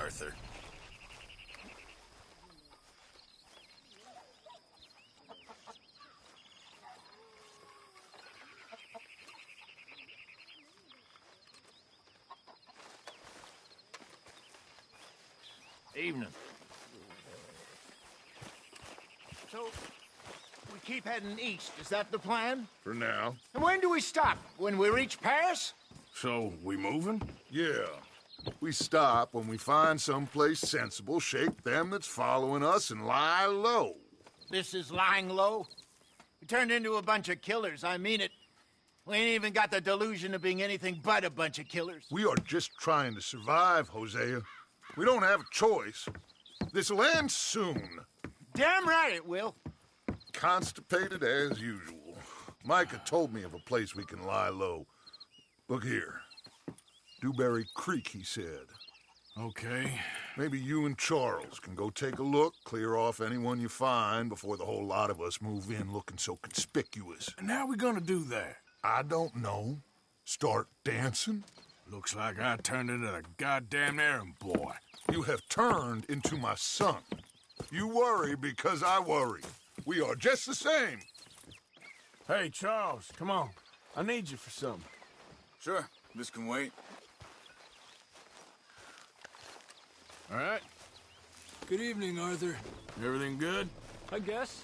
Arthur. Evening. So, we keep heading east, is that the plan? For now. And when do we stop? When we reach Paris? So, we moving? Yeah. We stop when we find someplace sensible, shake them that's following us, and lie low. This is lying low? We turned into a bunch of killers, I mean it. We ain't even got the delusion of being anything but a bunch of killers. We are just trying to survive, Hosea. We don't have a choice. This'll end soon. Damn right it will. Constipated as usual. Micah told me of a place we can lie low. Look here. Dewberry Creek, he said. Okay. Maybe you and Charles can go take a look, clear off anyone you find before the whole lot of us move in looking so conspicuous. And how we gonna do that? I don't know. Start dancing? Looks like I turned into a goddamn errand boy. You have turned into my son. You worry because I worry. We are just the same. Hey, Charles, come on. I need you for something. Sure, this can wait. All right. Good evening, Arthur. Everything good? I guess.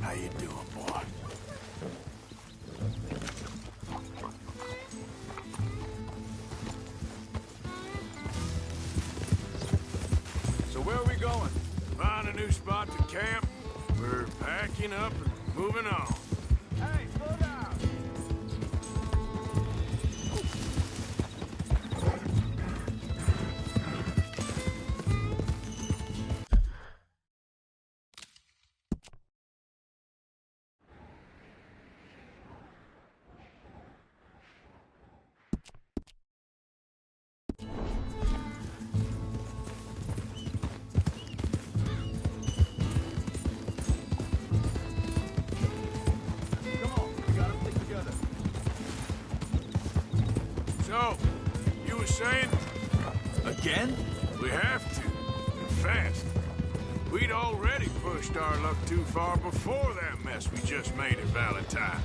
How you doing, boy? So where are we going? Find a new spot to camp. We're packing up and moving on. Hey, slow down. So, you were saying? Again? We have to. And fast. We'd already pushed our luck too far before that mess we just made at Valentine.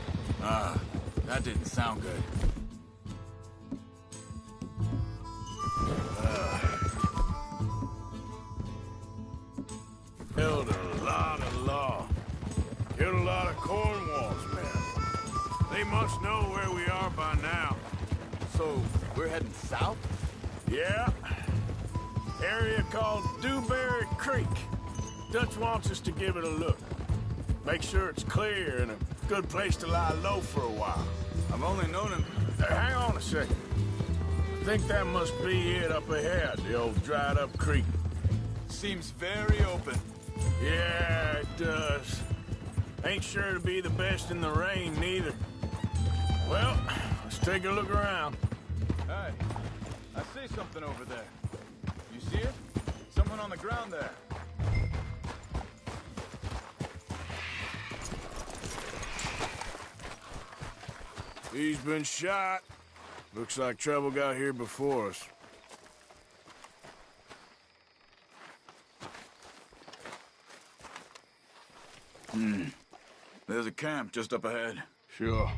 That didn't sound good. Killed a lot of law. Killed a lot of Cornwall's men. They must know where we are by now. So, we're heading south? Yeah. Area called Dewberry Creek. Dutch wants us to give it a look. Make sure it's clear and a good place to lie low for a while. I've only known him... Hang on a second. I think that must be it up ahead, the old dried-up creek. Seems very open. Yeah, it does. Ain't sure to be the best in the rain, neither. Well, let's take a look around. Hey, I see something over there. You see it? Someone on the ground there. He's been shot. Looks like trouble got here before us. There's a camp just up ahead. Sure.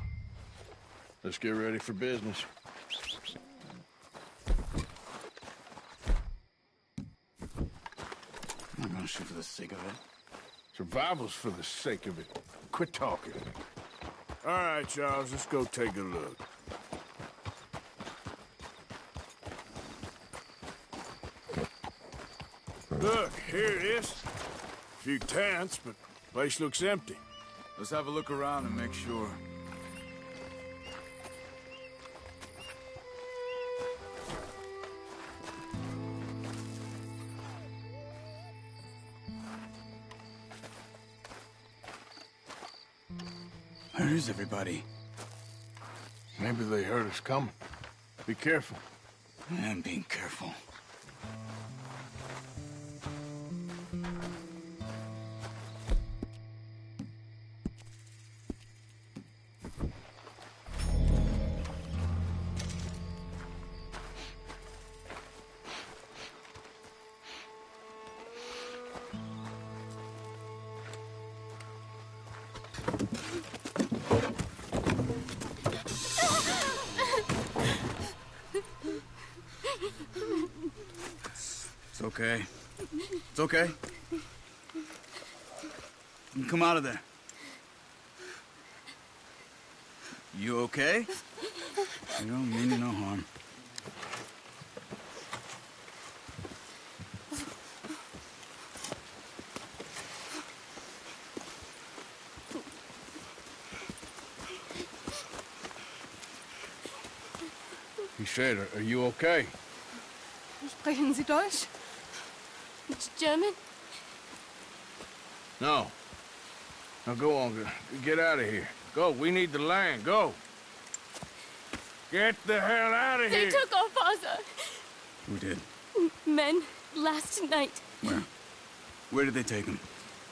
Let's get ready for business. I'm not gonna shoot for the sake of it. Survival's for the sake of it. Quit talking. All right, Charles, let's go take a look. Look, here it is. A few tents, but place looks empty. Let's have a look around and make sure. Where is everybody? Maybe they heard us coming. Be careful. I'm being careful. okay. It's okay. You come out of there. You okay? You don't mean you no harm. He said, are you okay? Sprechen Sie Deutsch? German? No. Now go on, get out of here. Go, we need the land, go. Get the hell out of They here! took our father. Who did? Men, last night. Where? Where did they take him?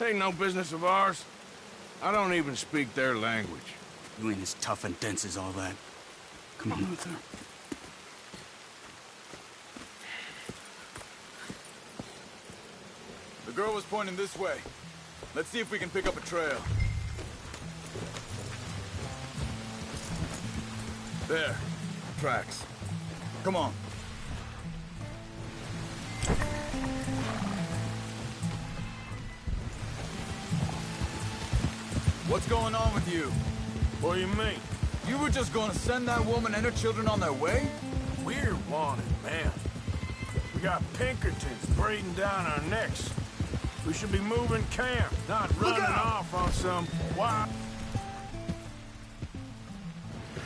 Ain't no business of ours. I don't even speak their language. You ain't as tough and dense as all that. Come on, Arthur. The girl was pointing this way. Let's see if we can pick up a trail. There. Tracks. Come on. What's going on with you? What do you mean? You were just gonna send that woman and her children on their way? We're wanted, man. We got Pinkertons breathing down our necks. We should be moving camp, not running off on some wild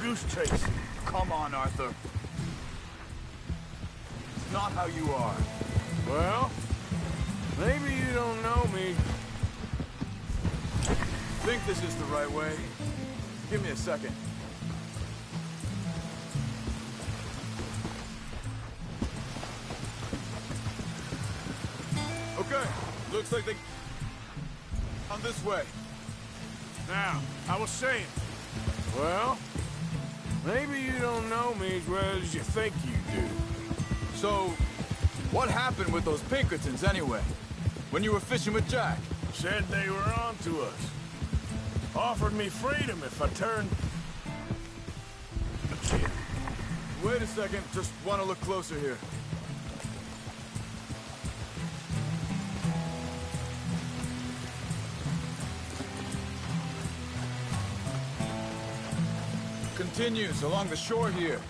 goose chase. Come on, Arthur. It's not how you are. Well, maybe you don't know me. Think this is the right way? Give me a second. Okay, looks like they... on this way. Now, I was saying, well, maybe you don't know me as well as you think you do. So, what happened with those Pinkertons anyway? When you were fishing with Jack? Said they were on to us. Offered me freedom if I turned... a kid. Wait a second, just want to look closer here. Continues along the shore here.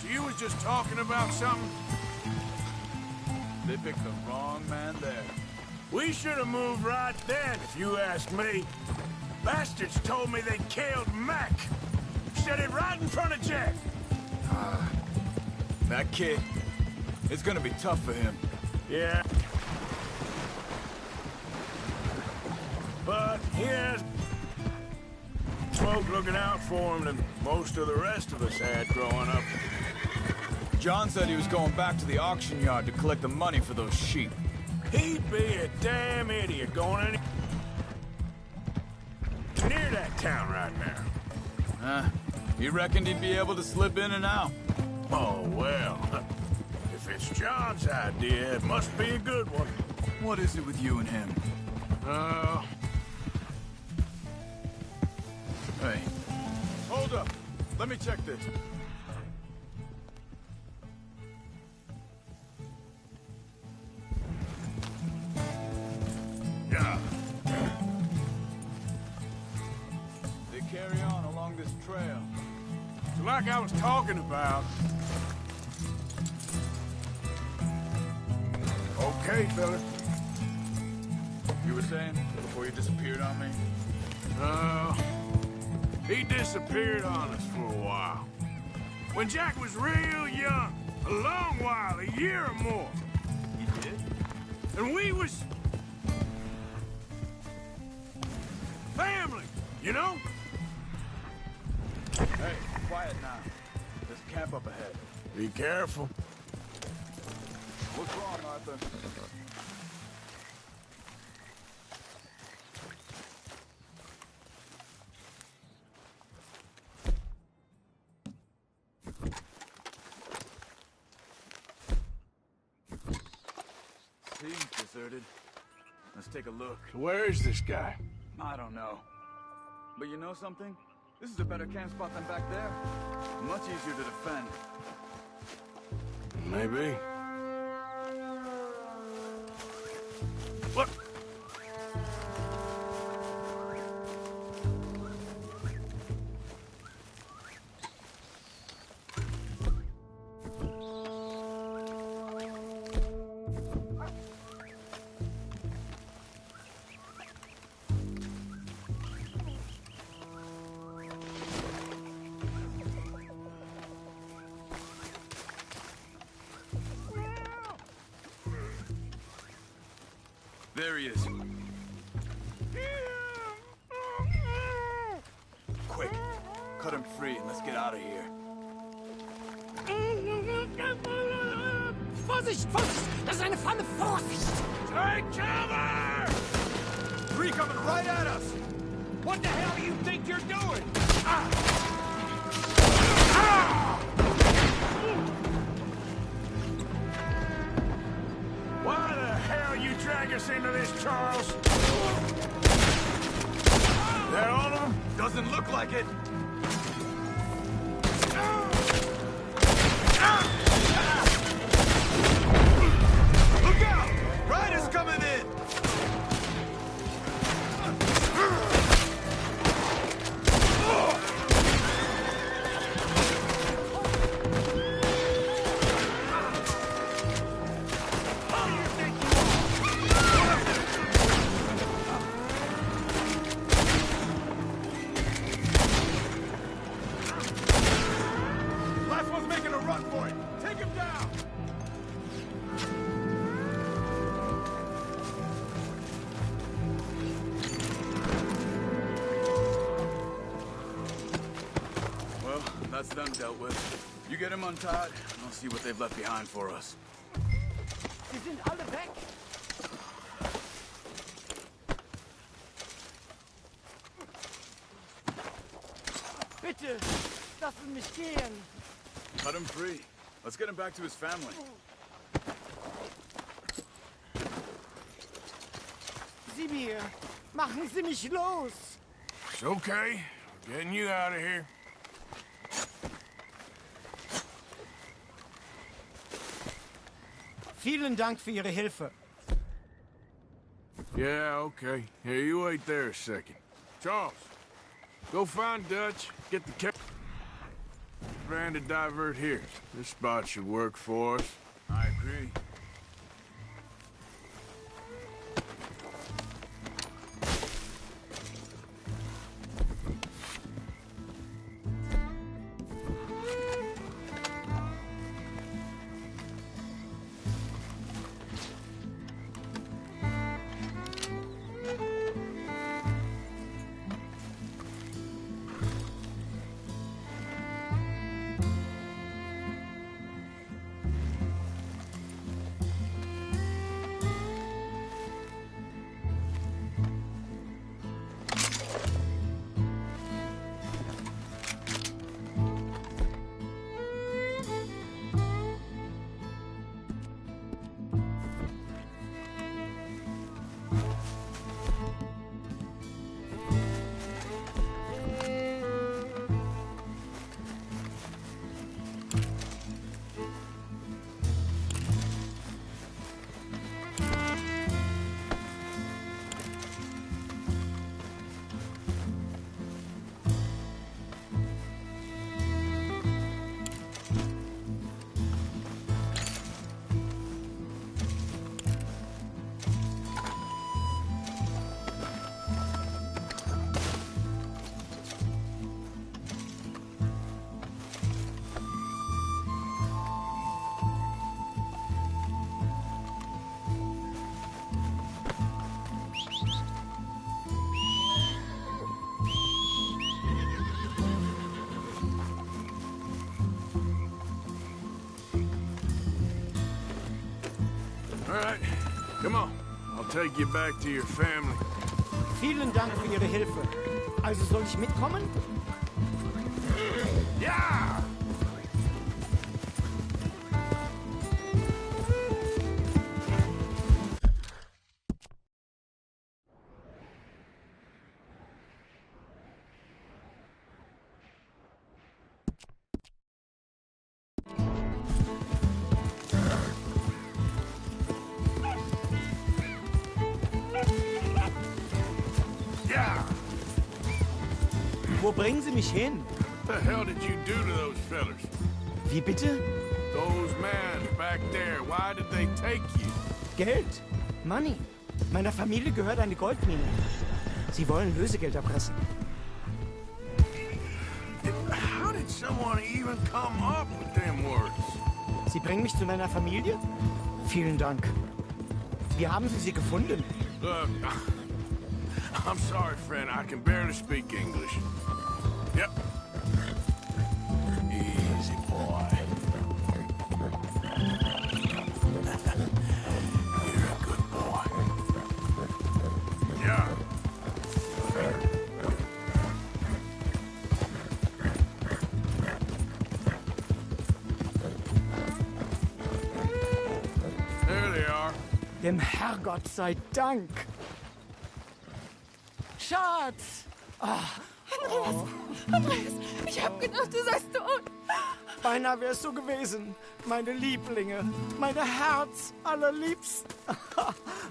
So you was just talking about something? They picked the wrong man there. We should have moved right then, if you ask me. Bastards told me they killed Mac. Said it right in front of Jack. That kid, it's gonna be tough for him. Yeah. But he has folk looking out for him than most of the rest of us had growing up. John said he was going back to the auction yard to collect the money for those sheep. He'd be a damn idiot going any... near that town right now. He reckoned he'd be able to slip in and out. Oh, well. If it's John's idea, it must be a good one. What is it with you and him? Hey, hold up. Let me check this. Yeah. They carry on along this trail. So like I was talking about... Okay, fellas. You were saying before you disappeared on me? He disappeared on us for a while. When Jack was real young, a long while, a year or more. He did? And we was... family, you know? Hey, quiet now. There's camp up ahead. Be careful. What's wrong, Arthur? Seems deserted. Let's take a look. Where is this guy? I don't know. But you know something? This is a better camp spot than back there. Much easier to defend. Maybe. What? There he is. Quick, cut him free and let's get out of here. Vorsicht, Vorsicht! Das ist eine Falle! Vorsicht! Take cover! Three coming right at us! What the hell do you think you're doing? Why the hell you drag us into this, Charles? That all of them? Doesn't look like it. Look out! Riders coming in! Last one's making a run for it. Take him down! Well, that's them dealt with. You get him untied, and I'll see what they've left behind for us. Sie sind alle weg! Bitte, lassen mich gehen! Cut him free. Let's get him back to his family. Sie mir! Machen Sie mich los! It's okay. We're getting you out of here. Vielen Dank für Ihre Hilfe. Yeah, okay. Here, you wait there a second. Charles, go find Dutch, get the van to divert here. This spot should work for us. I agree. All right, come on. I'll take you back to your family. Vielen Dank für Ihre Hilfe. Also soll ich mitkommen? Ja! Yeah. Wo bringen Sie mich hin? What the hell did you do to those fellers? Wie bitte? Those men back there, why did they take you? Geld. Money. Meiner Familie gehört eine Goldmine. Sie wollen Lösegeld erpressen. How did someone even come up with them words? Sie bringen mich zu meiner Familie? Vielen Dank. Wie haben Sie sie gefunden? Look, I'm sorry, friend. I can barely speak English. Yep. Easy, boy. You're a good boy. Yeah. There they are. Dem Herrgott sei Dank. Schatz! Andreas, ich hab gedacht, du seist tot. Beinahe wärst du gewesen. Meine Lieblinge. Meine Herz allerliebsten.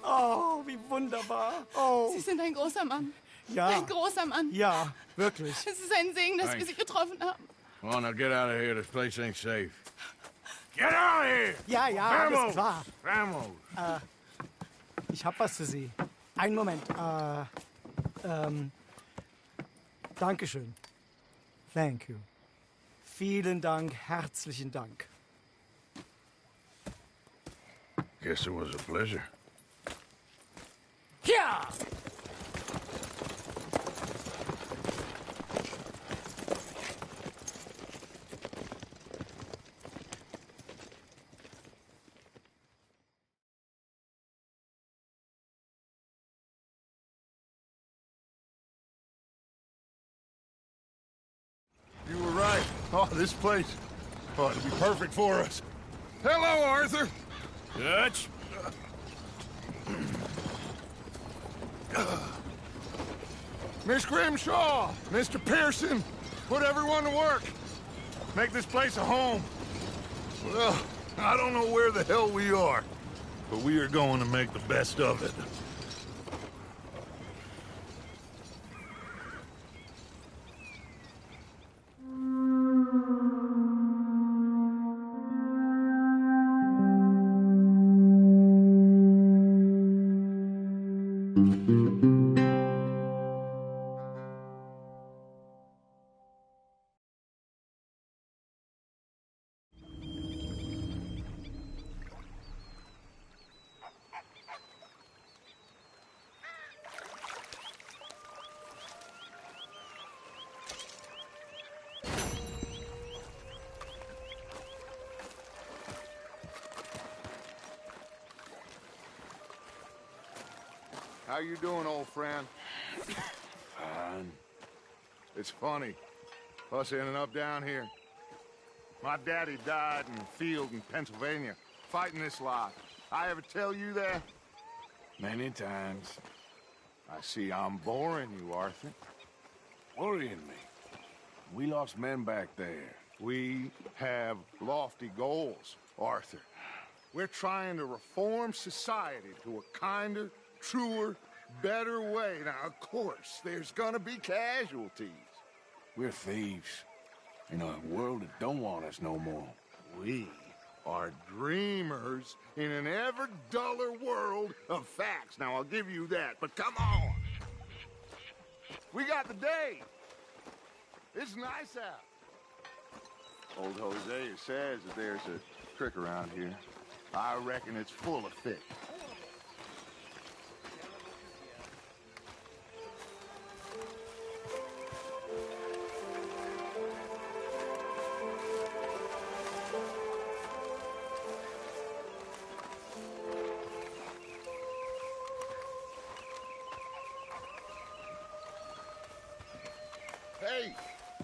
Oh, wie wunderbar. Oh, Sie sind ein großer Mann. ja. Ein großer Mann. Ja, wirklich. Es ist ein Segen, dass wir Thanks. Sie getroffen haben. Come on, now get out of here. This place ain't safe. Get out of here! Ja, ja, alles klar. Vamos! Ich hab was für Sie. Einen Moment. Dankeschön. Thank you. Vielen Dank, herzlichen Dank. Guess it was a pleasure. Ja! You were right. Oh, this place. Oh, it'll be perfect for us. Hello, Arthur. Dutch? Miss Grimshaw, Mr. Pearson, put everyone to work. Make this place a home. Well, I don't know where the hell we are, but we are going to make the best of it. How you doing, old friend? Fine. It's funny, us ending up down here. My daddy died in the field in Pennsylvania, fighting this lot. I ever tell you that? Many times. I see I'm boring you, Arthur. Worrying me. We lost men back there. We have lofty goals, Arthur. We're trying to reform society to a kinder, truer, better way. Now, of course, there's gonna be casualties. We're thieves. In a world that don't want us no more. We are dreamers in an ever duller world of facts. Now, I'll give you that, but come on. We got the day. It's nice out. Old Hosea says that there's a creek around here. I reckon it's full of fish. Hey,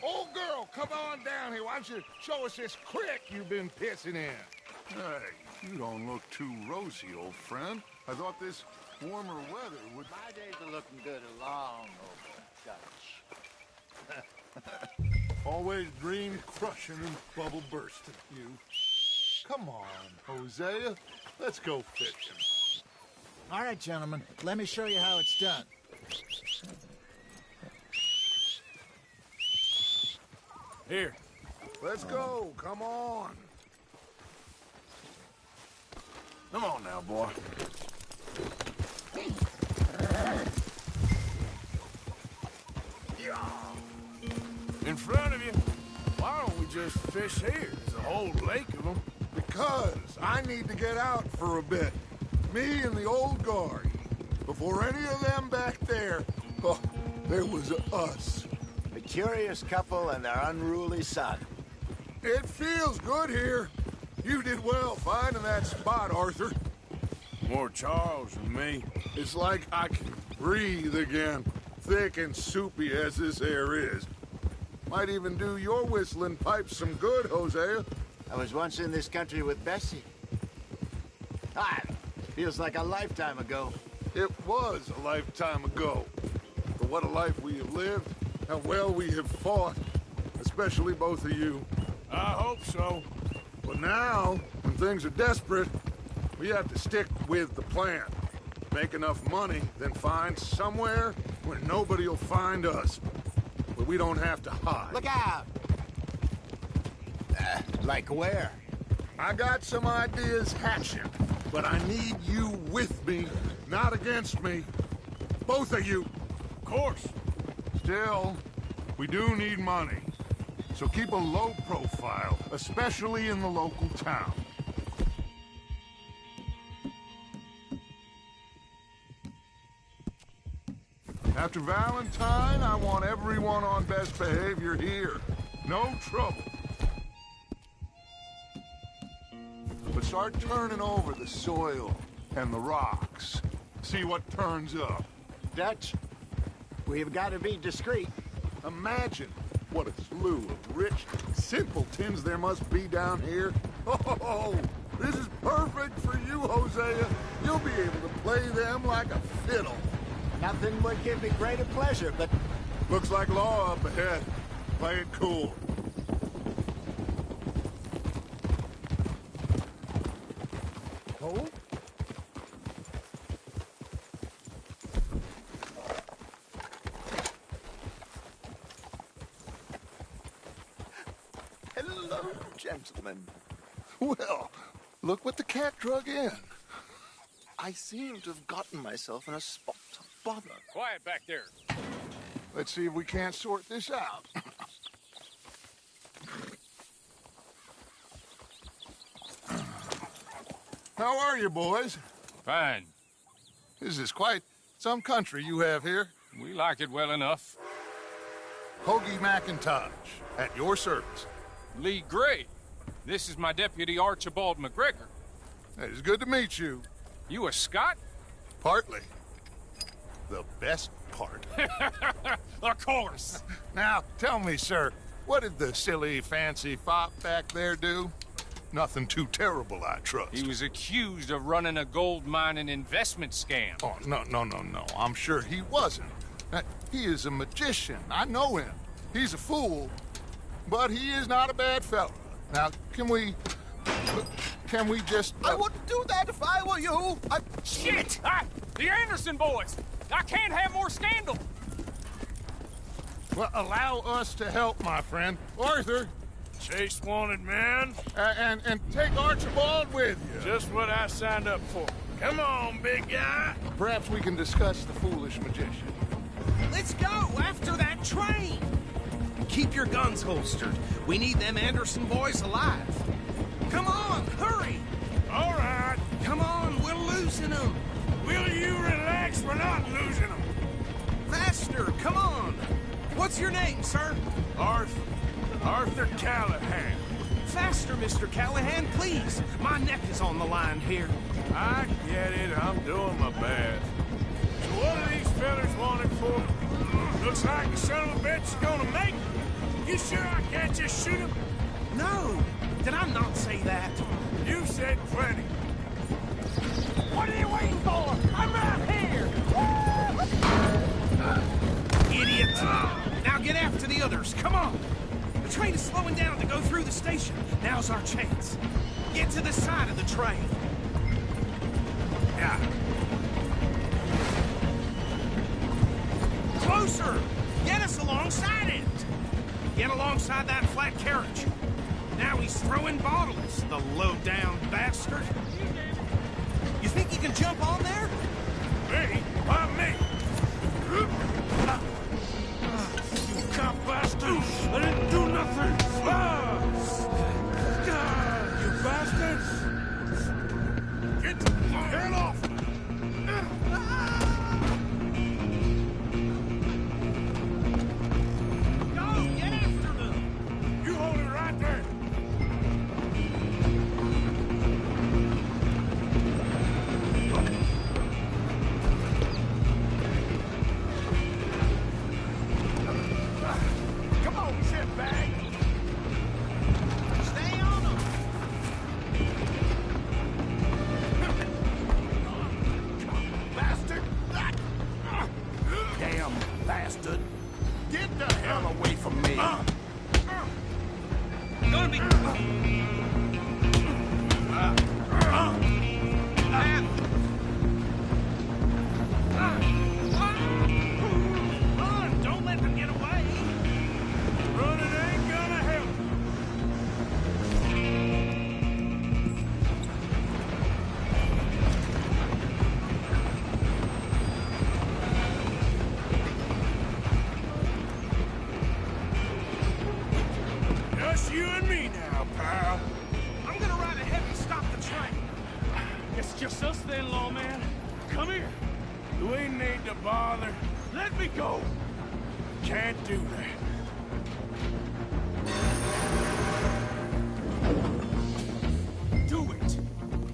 old girl, come on down here. Why don't you show us this creek you've been pissing in? Hey, you don't look too rosy, old friend. I thought this warmer weather would... My days are looking good along over, Dutch. Always dream crushing and bubble bursting, you. Come on, Hosea. Let's go fishing. All right, gentlemen, let me show you how it's done. Here. Let's go. Come on. Come on now, boy. In front of you. Why don't we just fish here? There's a whole lake of them. Because I need to get out for a bit. Me and the old guard. Before any of them back there, oh, there was us. A curious couple and their unruly son. It feels good here. You did well finding that spot, Arthur. More Charles than me. It's like I can breathe again, thick and soupy as this air is. Might even do your whistling pipes some good, Hosea. I was once in this country with Bessie. Ah, feels like a lifetime ago. It was a lifetime ago. But what a life we have lived, how well we have fought, especially both of you. I hope so. But now, when things are desperate, we have to stick with the plan. Make enough money, then find somewhere where nobody will find us. Where we don't have to hide. Look out! Like where? I got some ideas hatching, but I need you with me, not against me. Both of you. Of course. Still, we do need money. So keep a low profile, especially in the local town. After Valentine, I want everyone on best behavior here. No trouble. But start turning over the soil and the rocks. See what turns up. Dutch, we've got to be discreet. Imagine what a slew of rich simpletons there must be down here. Oh, this is perfect for you, Hosea. You'll be able to play them like a fiddle. Nothing would give me greater pleasure, but... Looks like law up ahead. Play it cool. Oh? Hello, gentlemen. Well, look what the cat drug in. I seem to have gotten myself in a spot of bother. Quiet back there. Let's see if we can't sort this out. How are you, boys? Fine. This is quite some country you have here. We like it well enough. Hoagie McIntosh, at your service. Lee Gray. This is my deputy Archibald McGregor. It is good to meet you. You a Scot? Partly. The best part. Of course. Now, tell me, sir, what did the silly, fancy fop back there do? Nothing too terrible, I trust. He was accused of running a gold mining investment scam. Oh, no. I'm sure he wasn't. He is a magician. I know him. He's a fool, but he is not a bad fella. Now, can we just... I wouldn't do that if I were you. Shit! The Anderson boys! I can't have more scandal! Well, allow us to help, my friend. Arthur, Chase wanted man. and take Archibald with you. Just what I signed up for. Come on, big guy. Perhaps we can discuss the foolish magician. Let's go after that train. Keep your guns holstered. We need them Anderson boys alive. Come on, hurry. All right. Come on, we're losing them. Will you relax? We're not losing them. Faster, come on. What's your name, sir? Arthur Callahan. Faster, Mr. Callahan, please. My neck is on the line here. I get it. I'm doing my best. So what are these fellas wanted for? Looks like the son of a bitch is gonna make it. You sure I can't just shoot him? No, did I not say that? You said plenty. What are you waiting for? I'm right here! Idiot! Now get after the others, come on! The train is slowing down to go through the station. Now's our chance. Get to the side of the train. Yeah. Closer! Get us alongside it! Get alongside that flat carriage. Now he's throwing bottles, the low-down bastard. You think you can jump on there? Me? Why me? You cop bastard! I didn't do nothing! You bastards! Get the hell off! Go, get after them! You hold it right there! Come on, shitbag! Stay on them! Bastard! Damn bastard! Get the hell away from me! Gonna be... Run! Don't let them get away! Running ain't gonna help! Just you and me now, pal. I'm gonna ride ahead and stop the train. It's just us then, lawman. Come here. Do we need to bother? Let me go. Can't do that. Do it!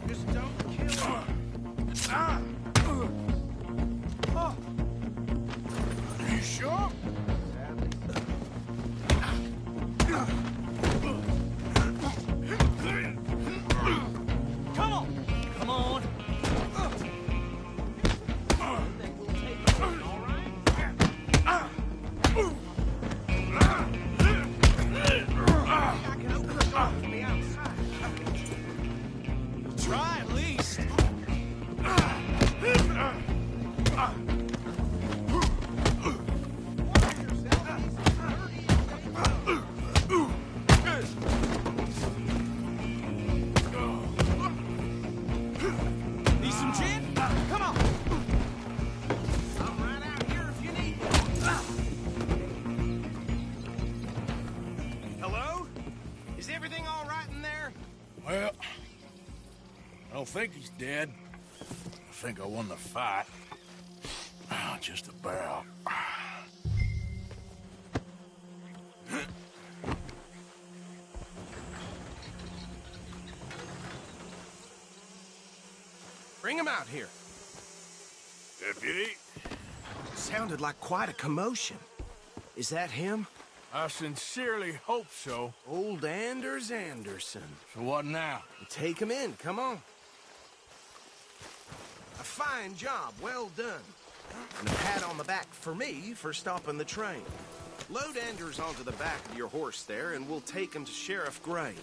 Just don't kill him. You sure? Come on. Come on. I can open the door from the outside. Try at least. Need some gin? Come on. I'm right out here if you need me. Hello? Is everything all right in there? Well, I don't think he's dead. I think I won the fight. Just about. Bring him out here. Deputy, Sounded like quite a commotion. Is that him? I sincerely hope so. Old Anders Anderson. So what now? Take him in, come on. A fine job, well done. And a pat on the back for me for stopping the train. Load Anders onto the back of your horse there, and we'll take him to Sheriff Gray.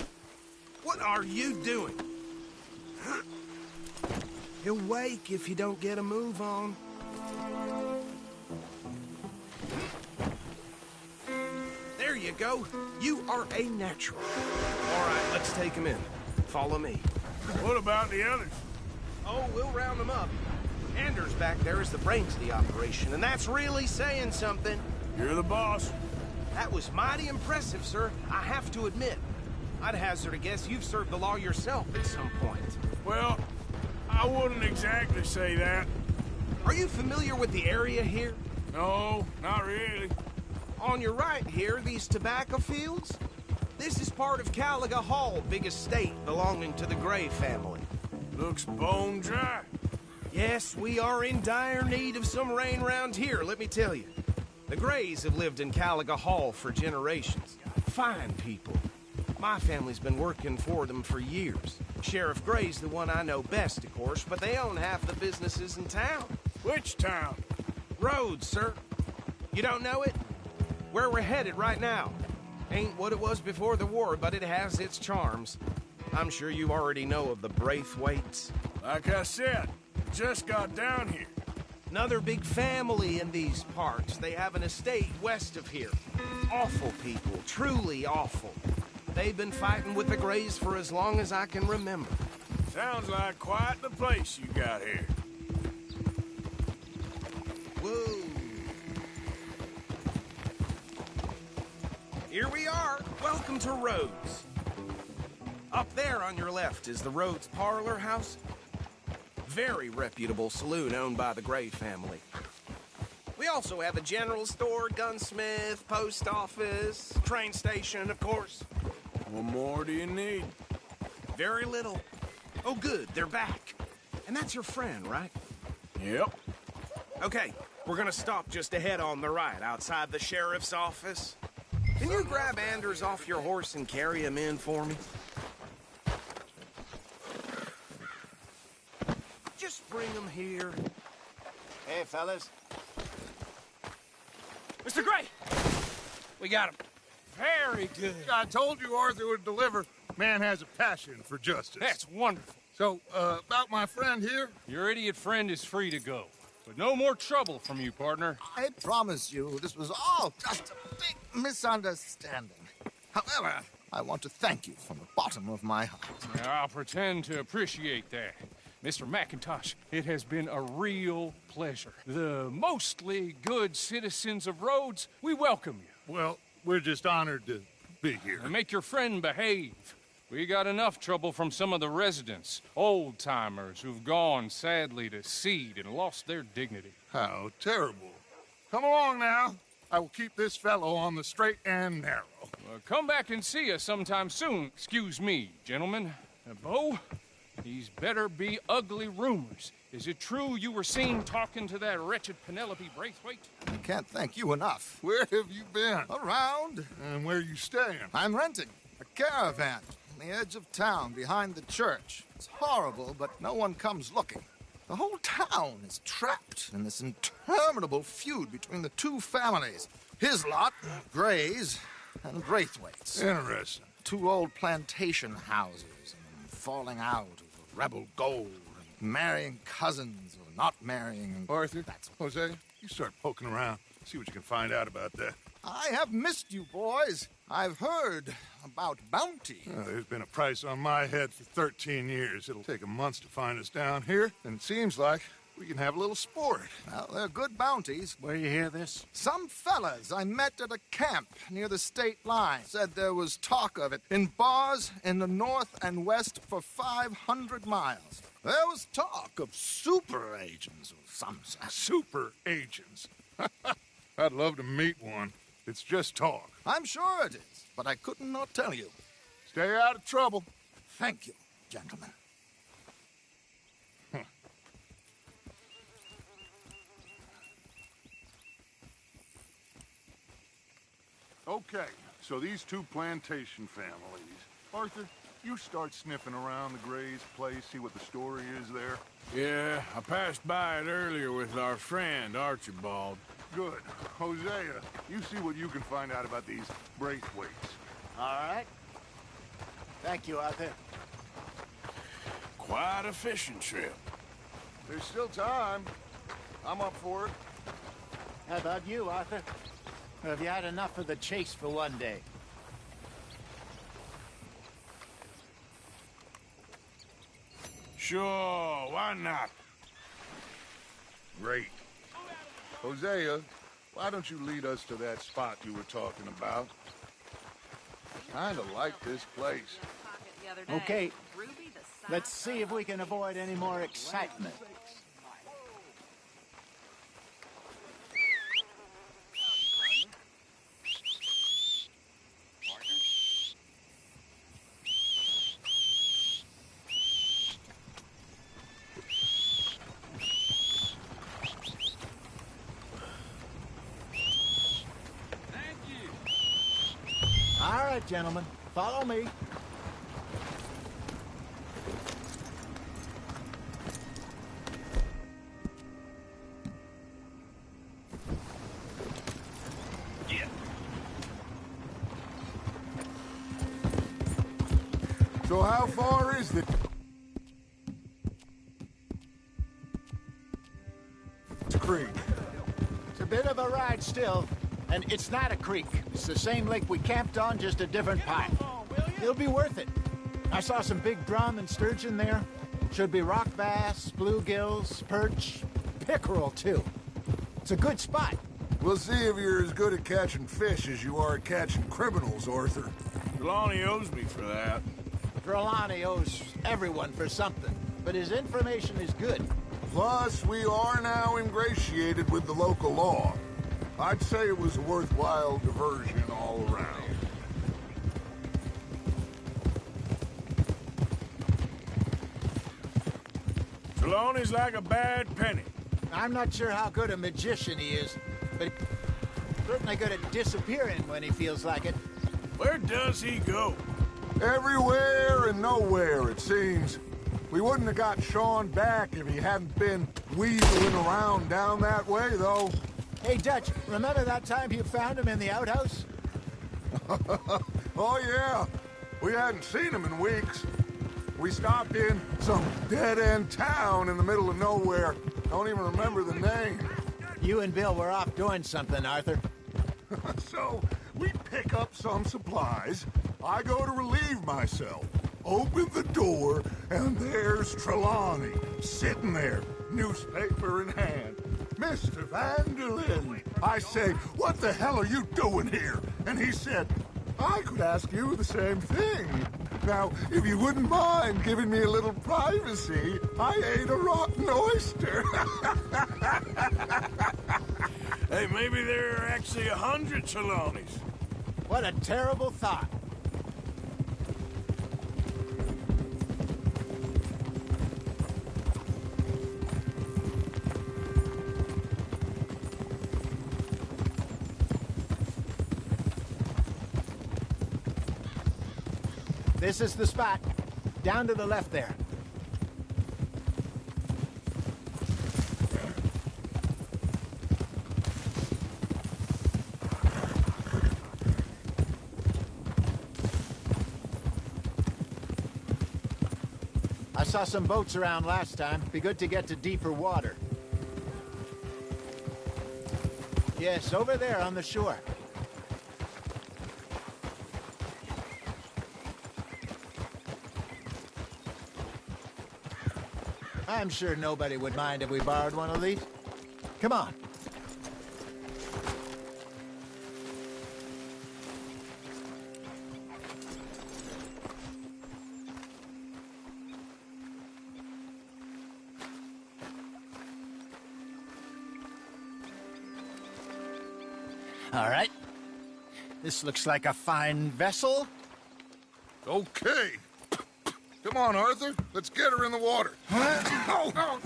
What are you doing? He'll wake if you don't get a move on. There you go. You are a natural. All right, let's take him in. Follow me. What about the others? Oh, we'll round them up. Anders back there is the brains of the operation, and that's really saying something. You're the boss. That was mighty impressive, sir. I have to admit. I'd hazard a guess you've served the law yourself at some point. Well, I wouldn't exactly say that. Are you familiar with the area here? No, not really. On your right here, these tobacco fields? This is part of Caliga Hall, big estate belonging to the Gray family. Looks bone dry. Yes, we are in dire need of some rain round here, let me tell you. The Grays have lived in Caliga Hall for generations. Fine people. My family's been working for them for years. Sheriff Gray's the one I know best, of course, but they own half the businesses in town. Which town? Rhodes, sir. You don't know it? Where we're headed right now. Ain't what it was before the war, but it has its charms. I'm sure you already know of the Braithwaites. Like I said, just got down here. Another big family in these parts. They have an estate west of here. Awful people, truly awful. They've been fighting with the Greys for as long as I can remember. Sounds like quite the place you got here. Whoa. Here we are. Welcome to Rhodes. Up there on your left is the Rhodes Parlor House. Very reputable saloon owned by the Gray family. We also have a general store, gunsmith, post office, train station, of course. What more do you need? Very little. Oh, good, they're back. And that's your friend, right? Yep. Okay, we're gonna stop just ahead on the right, outside the sheriff's office. Can you grab Anders off your horse and carry him in for me? Just bring him here. Hey, fellas. Mr. Gray! We got him. Very good. I told you Arthur would deliver. Man has a passion for justice. That's wonderful. So, about my friend here? Your idiot friend is free to go. But no more trouble from you, partner. I promise you, this was all just a big misunderstanding. However, I want to thank you from the bottom of my heart. I'll pretend to appreciate that. Mr. McIntosh, it has been a real pleasure. The mostly good citizens of Rhodes, we welcome you. Well, we're just honored to be here. And make your friend behave. We got enough trouble from some of the residents, old-timers who've gone, sadly, to seed and lost their dignity. How terrible. Come along now. I will keep this fellow on the straight and narrow. Come back and see us sometime soon. Excuse me, gentlemen. Bo, these better be ugly rumors. Is it true you were seen talking to that wretched Penelope Braithwaite? I can't thank you enough. Where have you been? Around. And where are you staying? I'm renting a caravan on the edge of town behind the church. It's horrible, but no one comes looking. The whole town is trapped in this interminable feud between the two families. His lot, Gray's, and Braithwaite's. Interesting. Two old plantation houses, and falling out over rebel gold, and marrying cousins or not marrying. And Arthur, Jose, you start poking around. See what you can find out about that. I have missed you, boys. I've heard about bounty. There's been a price on my head for 13 years. It'll take 'em months to find us down here, and it seems like we can have a little sport. Well, they're good bounties. Where you hear this? Some fellas I met at a camp near the state line said there was talk of it in bars in the north and west for 500 miles. There was talk of super agents of some sort. Super agents. I'd love to meet one. It's just talk. I'm sure it is, but I couldn't not tell you. Stay out of trouble. Thank you, gentlemen. Okay, so these two plantation families. Arthur, you start sniffing around the Gray's place, see what the story is there. Yeah, I passed by it earlier with our friend, Archibald. Good. Hosea, you see what you can find out about these Braithwaites. All right. Thank you, Arthur. Quite a fishing trip. There's still time. I'm up for it. How about you, Arthur? Or have you had enough of the chase for one day? Sure, why not? Great. Hosea, why don't you lead us to that spot you were talking about? Kinda like this place. Okay. Let's see if we can avoid any more excitement. All right, gentlemen, follow me. So how far is the still. And it's not a creek. It's the same lake we camped on, just a different pipe. It'll be worth it. I saw some big drum and sturgeon there. Should be rock bass, bluegills, perch, pickerel, too. It's a good spot. We'll see if you're as good at catching fish as you are at catching criminals, Arthur. Trelawney owes me for that. Trelawney owes everyone for something, but his information is good. Plus, we are now ingratiated with the local law. I'd say it was a worthwhile diversion all around. Trelawney's like a bad penny. I'm not sure how good a magician he is, but he's certainly good at disappearing when he feels like it. Where does he go? Everywhere and nowhere, it seems. We wouldn't have got Sean back if he hadn't been weaseling around down that way, though. Hey, Dutch, remember that time you found him in the outhouse? Oh, yeah. We hadn't seen him in weeks. We stopped in some dead-end town in the middle of nowhere. Don't even remember the name. You and Bill were off doing something, Arthur. So, we pick up some supplies. I go to relieve myself. Open the door, and there's Trelawney, sitting there, newspaper in hand. Mr. Vanderlyn. I say, what the hell are you doing here? And he said, I could ask you the same thing. Now, if you wouldn't mind giving me a little privacy, I ate a rotten oyster. Hey, maybe there are actually 100 Trelawneys. What a terrible thought. This is the spot. Down to the left there. I saw some boats around last time. Be good to get to deeper water. Yes, over there on the shore. I'm sure nobody would mind if we borrowed one of these. Come on. All right. This looks like a fine vessel. Okay. Come on, Arthur. Let's get her in the water. Oh.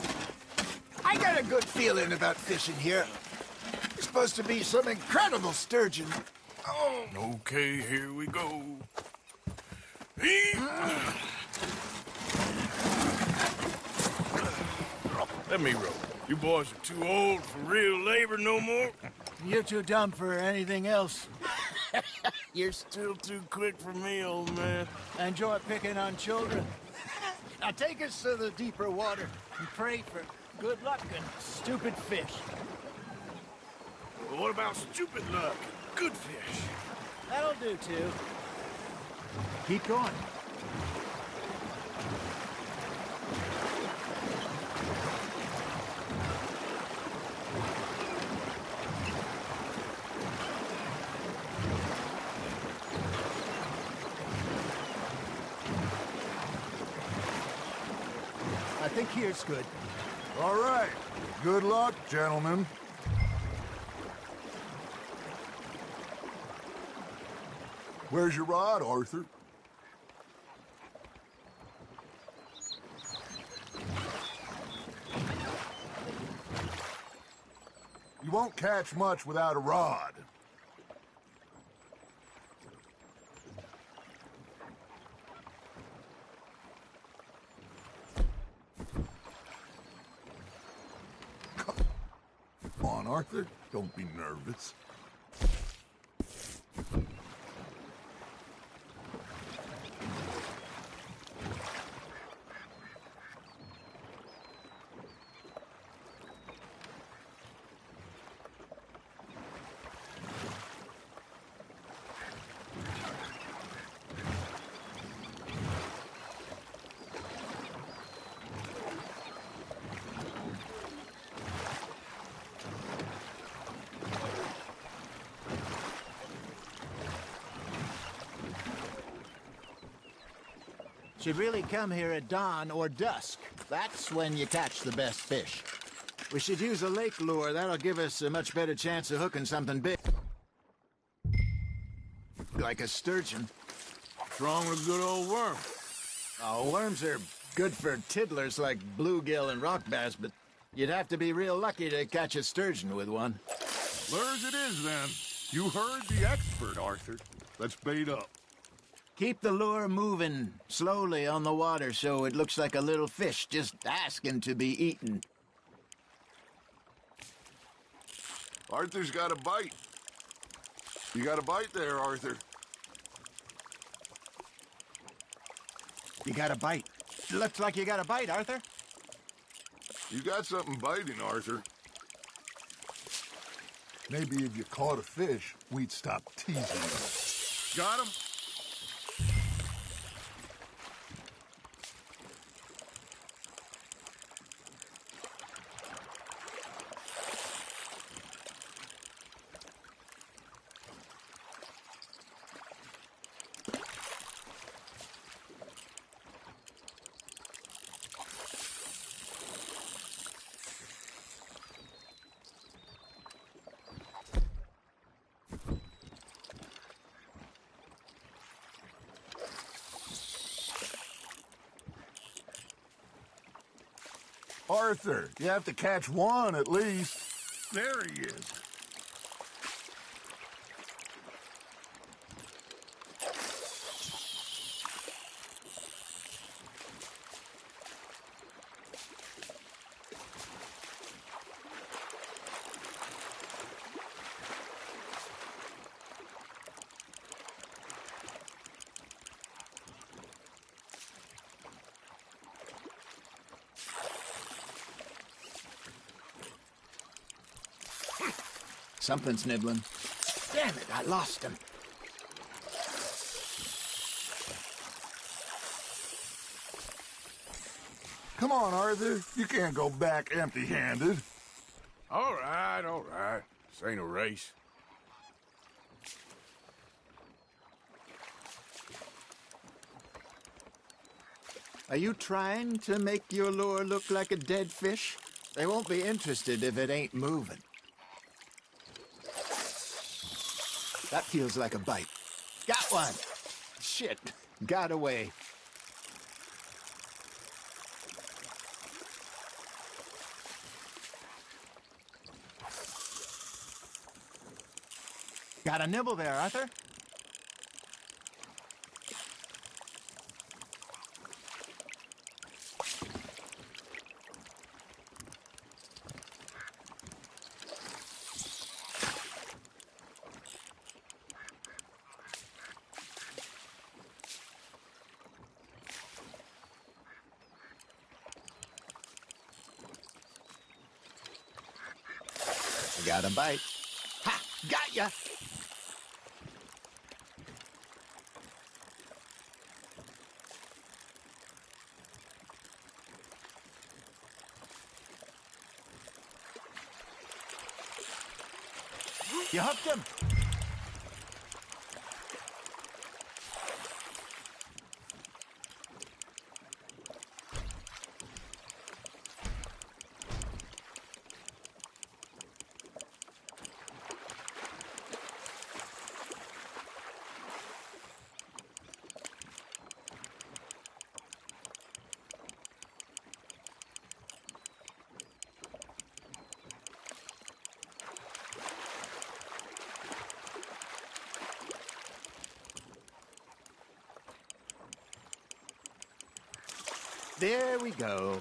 I got a good feeling about fishing here. It's supposed to be some incredible sturgeon. Oh. Okay, here we go. Let me row. You boys are too old for real labor no more. You're too dumb for anything else. You're still too quick for me, old man. Enjoy picking on children. Now take us to the deeper water and pray for good luck and stupid fish. Well, what about stupid luck? Good fish. That'll do, too. Keep going. I think here's good. All right. Good luck, gentlemen. Where's your rod, Arthur? You won't catch much without a rod. Come on, Arthur. Don't be nervous. Should really come here at dawn or dusk. That's when you catch the best fish. We should use a lake lure. That'll give us a much better chance of hooking something big. Like a sturgeon. What's wrong with a good old worm? Oh, worms are good for tiddlers like bluegill and rock bass, but you'd have to be real lucky to catch a sturgeon with one. Lures it is, then. You heard the expert, Arthur. Let's bait up. Keep the lure moving slowly on the water so it looks like a little fish just asking to be eaten. Arthur's got a bite. You got a bite there, Arthur. You got a bite. Looks like you got a bite, Arthur. You got something biting, Arthur. Maybe if you caught a fish, we'd stop teasing you. Got him? Arthur, you have to catch one at least. There he is. Something's nibbling. Damn it, I lost him. Come on, Arthur. You can't go back empty-handed. All right, all right. This ain't a race. Are you trying to make your lure look like a dead fish? They won't be interested if it ain't moving. That feels like a bite. Got one! Shit, got away. Got a nibble there, Arthur. Got a bite. Ha! Got ya! You hooked him! There we go.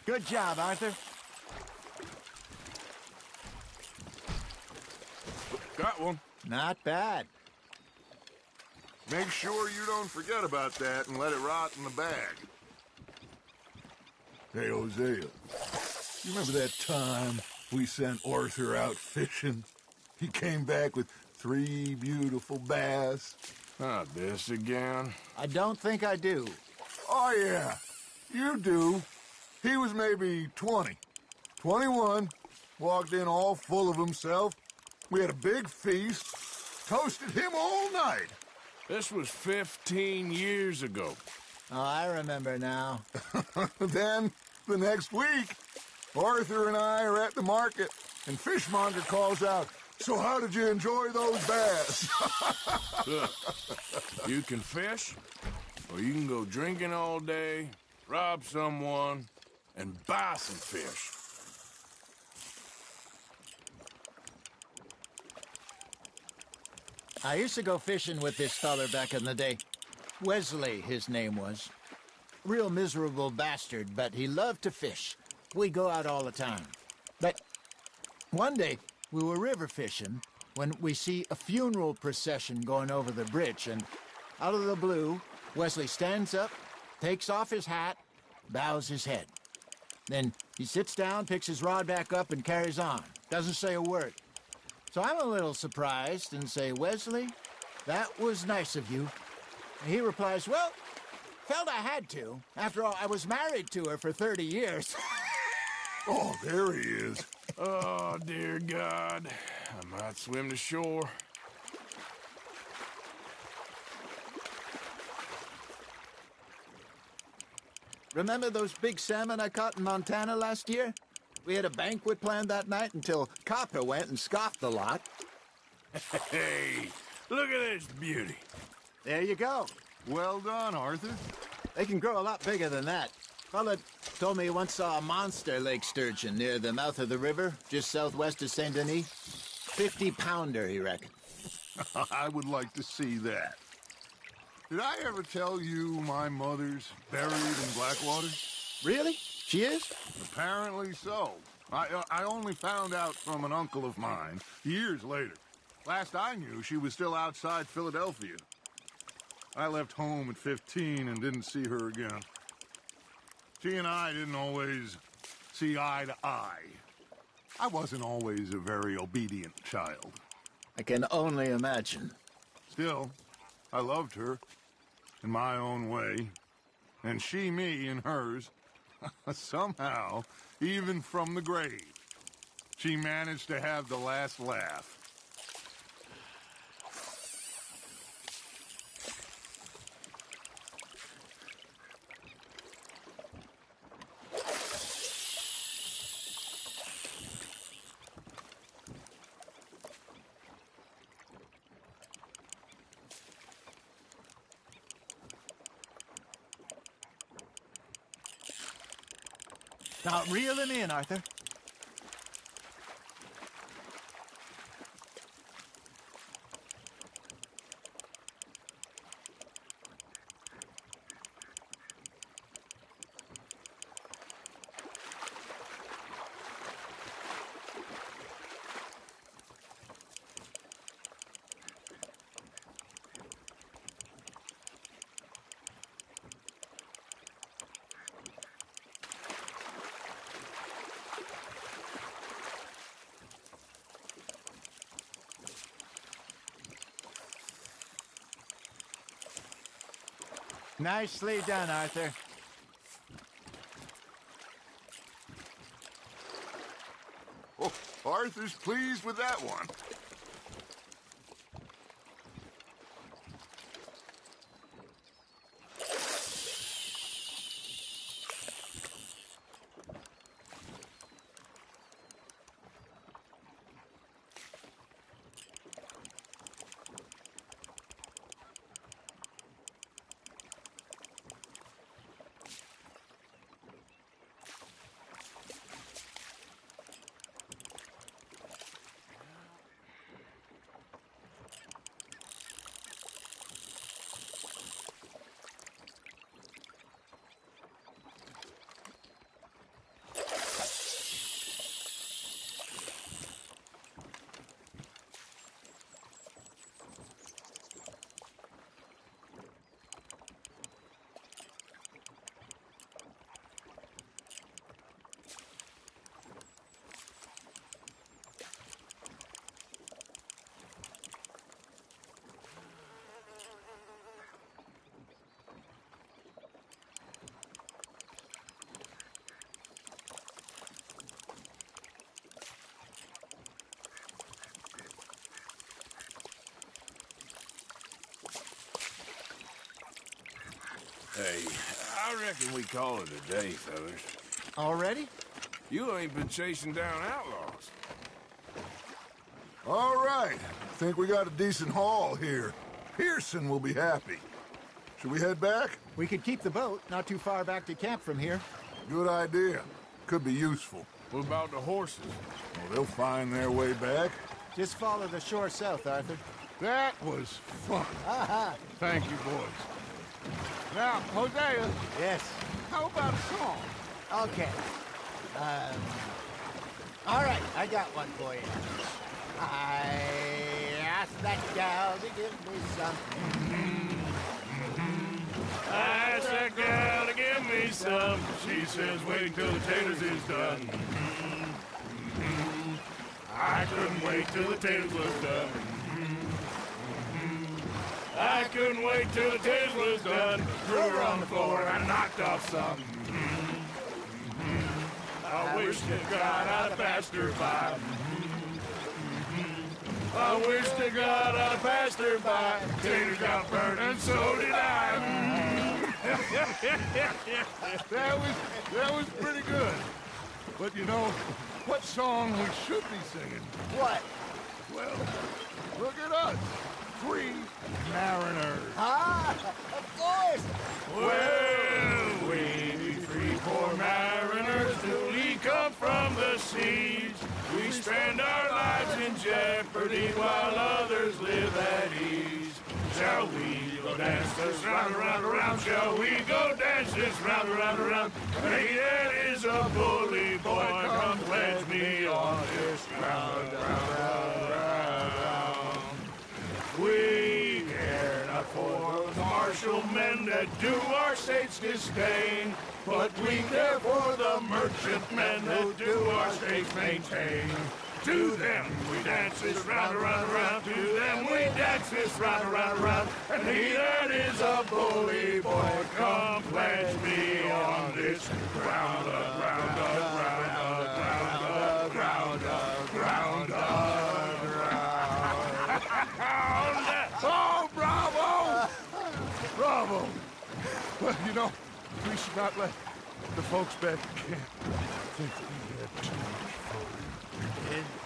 Good job, Arthur. Got one. Not bad. Make sure you don't forget about that and let it rot in the bag. Hey, Hosea, you remember that time we sent Arthur out fishing? He came back with 3 beautiful bass. Not this again. I don't think I do. Oh, yeah, you do. He was maybe 20, 21, walked in all full of himself. We had a big feast, toasted him all night. This was 15 years ago. Oh, I remember now. Then, the next week, Arthur and I are at the market, and Fishmonger calls out, "So how did you enjoy those bass?" Look, you can fish, or you can go drinking all day, rob someone, and buy some fish. I used to go fishing with this feller back in the day. Wesley, his name was. Real miserable bastard, but he loved to fish. We'd go out all the time. But one day, we were river fishing when we see a funeral procession going over the bridge, and out of the blue, Wesley stands up, takes off his hat, bows his head. Then he sits down, picks his rod back up, and carries on. Doesn't say a word. So I'm a little surprised and say, "Wesley, that was nice of you." And he replies, "Well, felt I had to. After all, I was married to her for 30 years. Oh, there he is. Oh, dear God. I might swim to shore. Remember those big salmon I caught in Montana last year? We had a banquet planned that night until Copper went and scoffed the lot. Hey, look at this beauty. There you go. Well done, Arthur. They can grow a lot bigger than that. Fella told me he once saw a monster lake sturgeon near the mouth of the river, just southwest of Saint Denis. 50-pounder, he reckoned. I would like to see that. Did I ever tell you my mother's buried in Blackwater? Really? She is? Apparently so. I only found out from an uncle of mine years later. Last I knew, she was still outside Philadelphia. I left home at 15 and didn't see her again. She and I didn't always see eye to eye. I wasn't always a very obedient child. I can only imagine. Still, I loved her in my own way, and she me in hers. Somehow, even from the grave, she managed to have the last laugh. Now, reel him in, Arthur. Nicely done, Arthur. Oh, Arthur's pleased with that one. Hey, I reckon we call it a day, fellas. Already? You ain't been chasing down outlaws. All right. Think we got a decent haul here. Pearson will be happy. Should we head back? We could keep the boat not too far back to camp from here. Good idea. Could be useful. What about the horses? Well, they'll find their way back. Just follow the shore south, Arthur. That was fun. Thank you, boys. Now, Hosea. Yes. How about a song? Okay. All right, I got one for you. I asked that gal to give me something. I asked that gal to give me some. She says, wait till the taters is done. I couldn't wait till the taters was done. I couldn't wait till the taters was done. Threw her on the floor and knocked off some. I wish to God I'd passed her by. I wish to God I'd passed her by. Taters got burned and so did I. That was pretty good. But you know, what song we should be singing? What? Well, look at us. Free mariners. Ah, of course. Well, we free poor mariners newly come from the seas. We spend our lives in jeopardy while others live at ease. Shall we go dance this round, around, around? Shall we go dance this round, around, around? Hey, that is a bully boy. Come pledge me on this round, round, round, round. We care not for the martial men that do our state's disdain, but we care for the merchantmen that do our state's maintain. To them we dance this round, around, around. To them we dance this round, around, around. And he that is a bully boy, come pledge me on this round up, round up, round up, round up, round up, round up, round up. Oh, bravo! Bravo! Well, you know, we should not let the folks back at camp think that we had too much fun.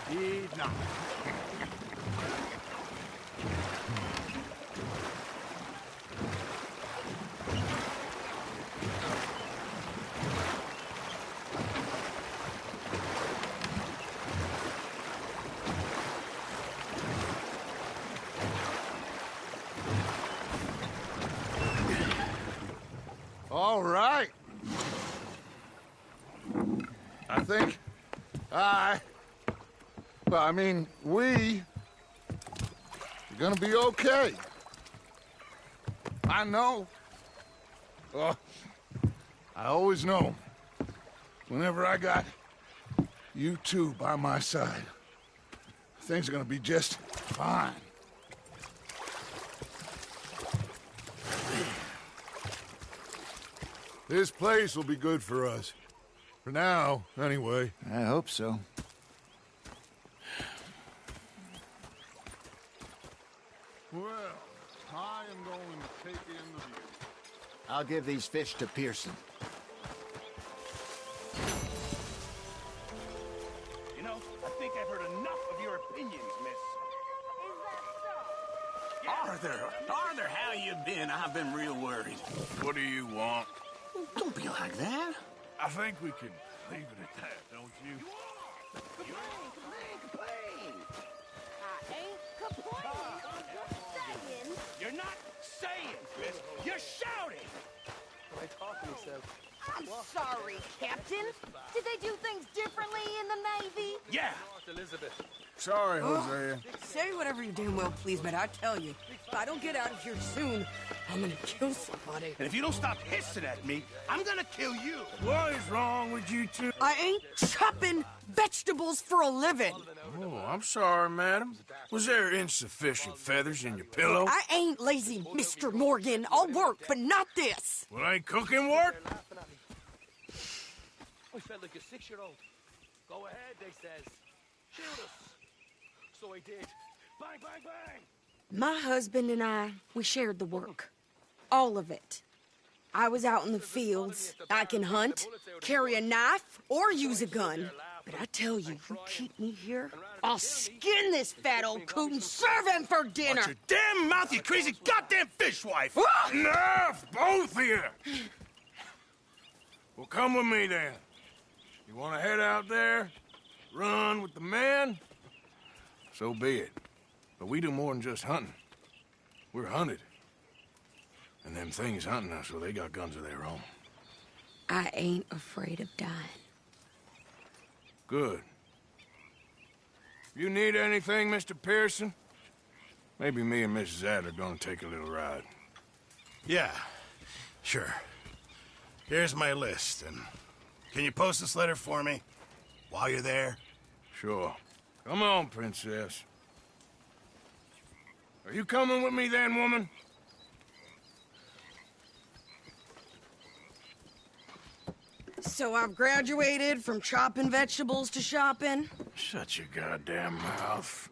Indeed not. All right. I think we are gonna be okay. I know. I always know. Whenever I got you two by my side, things are gonna be just fine. This place will be good for us. For now, anyway. I hope so. Well, I am going to take in the view. I'll give these fish to Pearson. You know, I think I've heard enough of your opinions, miss. Arthur, how you been? I've been real worried. What do you want? Don't be like that. I think we can leave it at that, don't you? Complain. I ain't complaining. I'm just saying. You're not saying, miss. You're shouting. I talk to myself. I'm sorry, Captain. Did they do things differently in the Navy? Yeah. Elizabeth. Sorry, Hosea. Say whatever you damn well please, but I tell you, if I don't get out of here soon, I'm gonna kill somebody. And if you don't stop hissing at me, I'm gonna kill you. What is wrong with you two? I ain't chopping vegetables for a living. Oh, I'm sorry, madam. Was there insufficient feathers in your pillow? I ain't lazy, Mr. Morgan. I'll work, but not this. Well, ain't cooking work? We felt like a 6-year-old. Go ahead, they says. Shoot us. So I did. Bang, bang, bang. My husband and I, we shared the work. All of it. I was out in the fields. I can hunt, carry a knife, or use a gun. But I tell you, you keep me here, I'll skin this fat old coot and serve him for dinner. Watch your damn mouth, you crazy goddamn fishwife! Enough, both of you! Well, come with me, then. You want to head out there, run with the men? So be it. But we do more than just hunting. We're hunted. And them things hunting us, well, they got guns of their own. I ain't afraid of dying. Good. You need anything, Mr. Pearson? Maybe me and Mrs. Adler gonna take a little ride. Yeah, sure. Here's my list, and can you post this letter for me while you're there? Sure. Come on, Princess. Are you coming with me then, woman? So I've graduated from chopping vegetables to shopping? Shut your goddamn mouth.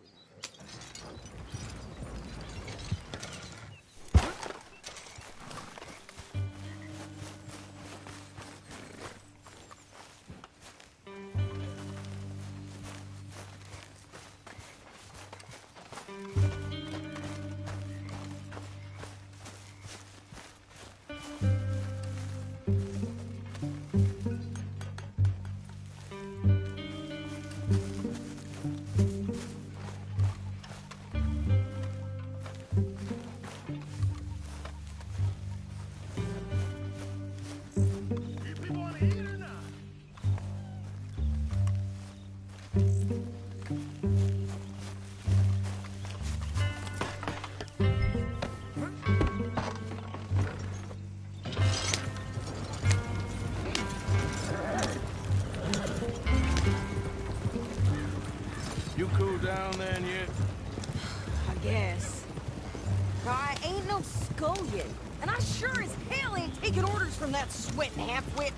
You cool down then yet? I guess. I ain't no scullion, and I sure as hell ain't taking orders from that sweating half-wit.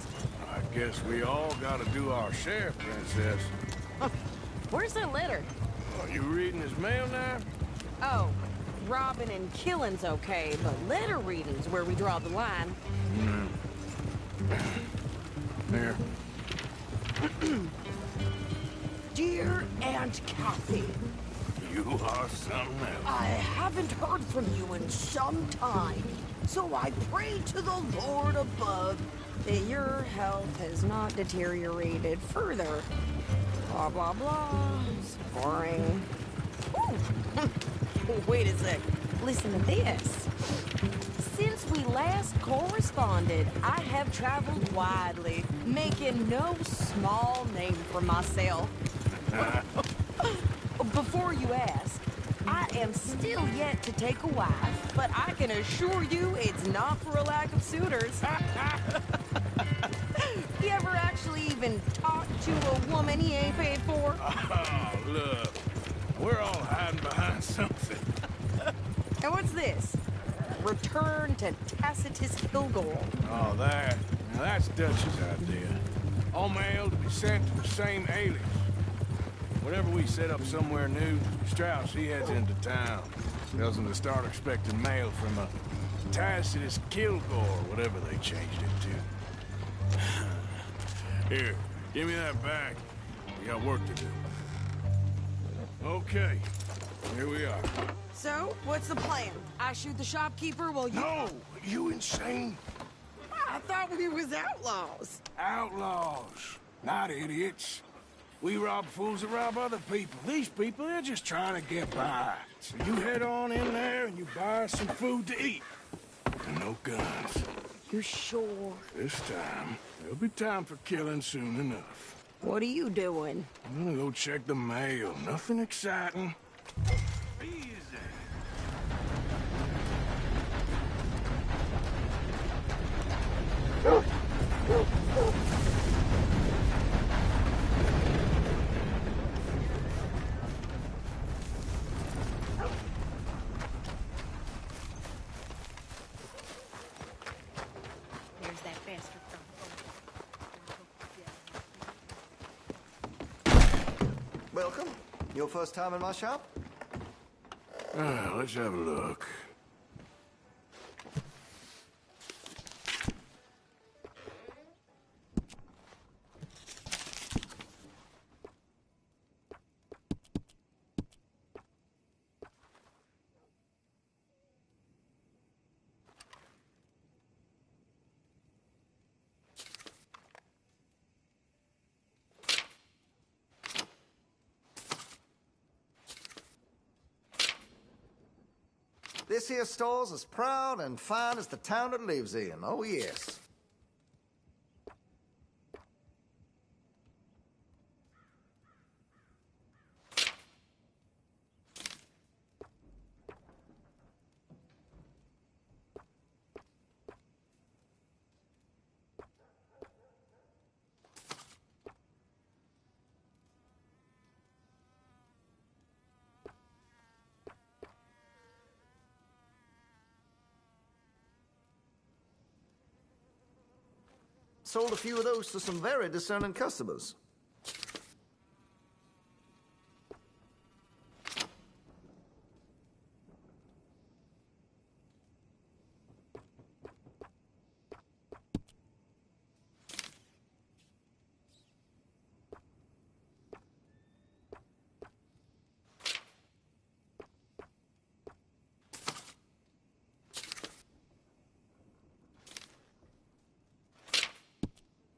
I guess we all gotta do our share, Princess. Where's that letter? Are you reading his mail now? Oh, robbing and killing's okay, but letter reading's where we draw the line. Here. Dear Aunt Kathy, You are something else. I haven't heard from you in some time, so I pray to the Lord above that your health has not deteriorated further. Blah, blah, blah. It's boring. Ooh. Wait a sec. Listen to this. Since we last corresponded, I have traveled widely, making no small name for myself. Before you ask, I am still yet to take a wife, but I can assure you it's not for a lack of suitors. You ever actually even talked to a woman he ain't paid for? Oh, look. We're all hiding behind something. And what's this? Return to Tacitus Kilgore. Oh, that. Now, that's Dutch's idea. All mail to be sent to the same alias. Whenever we set up somewhere new, Strauss, he heads into town. Tells them to start expecting mail from a Tacitus Kilgore, whatever they changed it to. Here, give me that back. We got work to do. Okay, here we are. So, what's the plan? I shoot the shopkeeper while you... No! You insane? I thought we was outlaws. Outlaws, not idiots. We rob fools that rob other people. These people, they're just trying to get by. So you head on in there and you buy some food to eat. And no guns. You're sure? This time, there'll be time for killing soon enough. What are you doing? I'm gonna go check the mail. Nothing exciting. Easy. Where's that bastard from? Welcome. Your first time in my shop? Let's have a look. This here store's as proud and fine as the town it lives in. Oh, yes. Sold a few of those to some very discerning customers.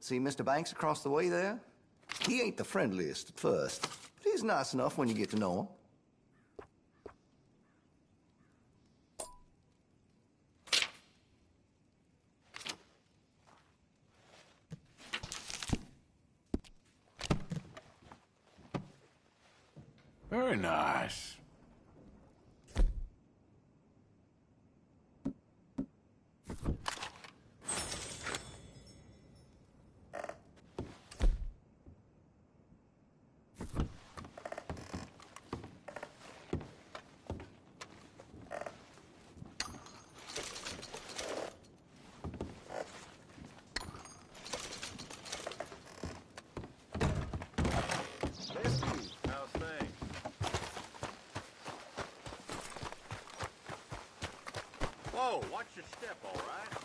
See Mr. Banks across the way there? He ain't the friendliest at first, but he's nice enough when you get to know him. Very nice. How's things? Whoa, watch your step, all right?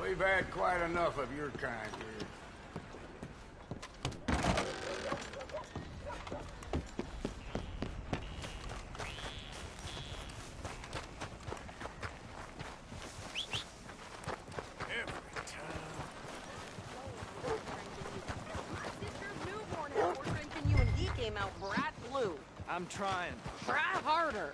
We've had quite enough of your kind here. I'm trying. Try harder.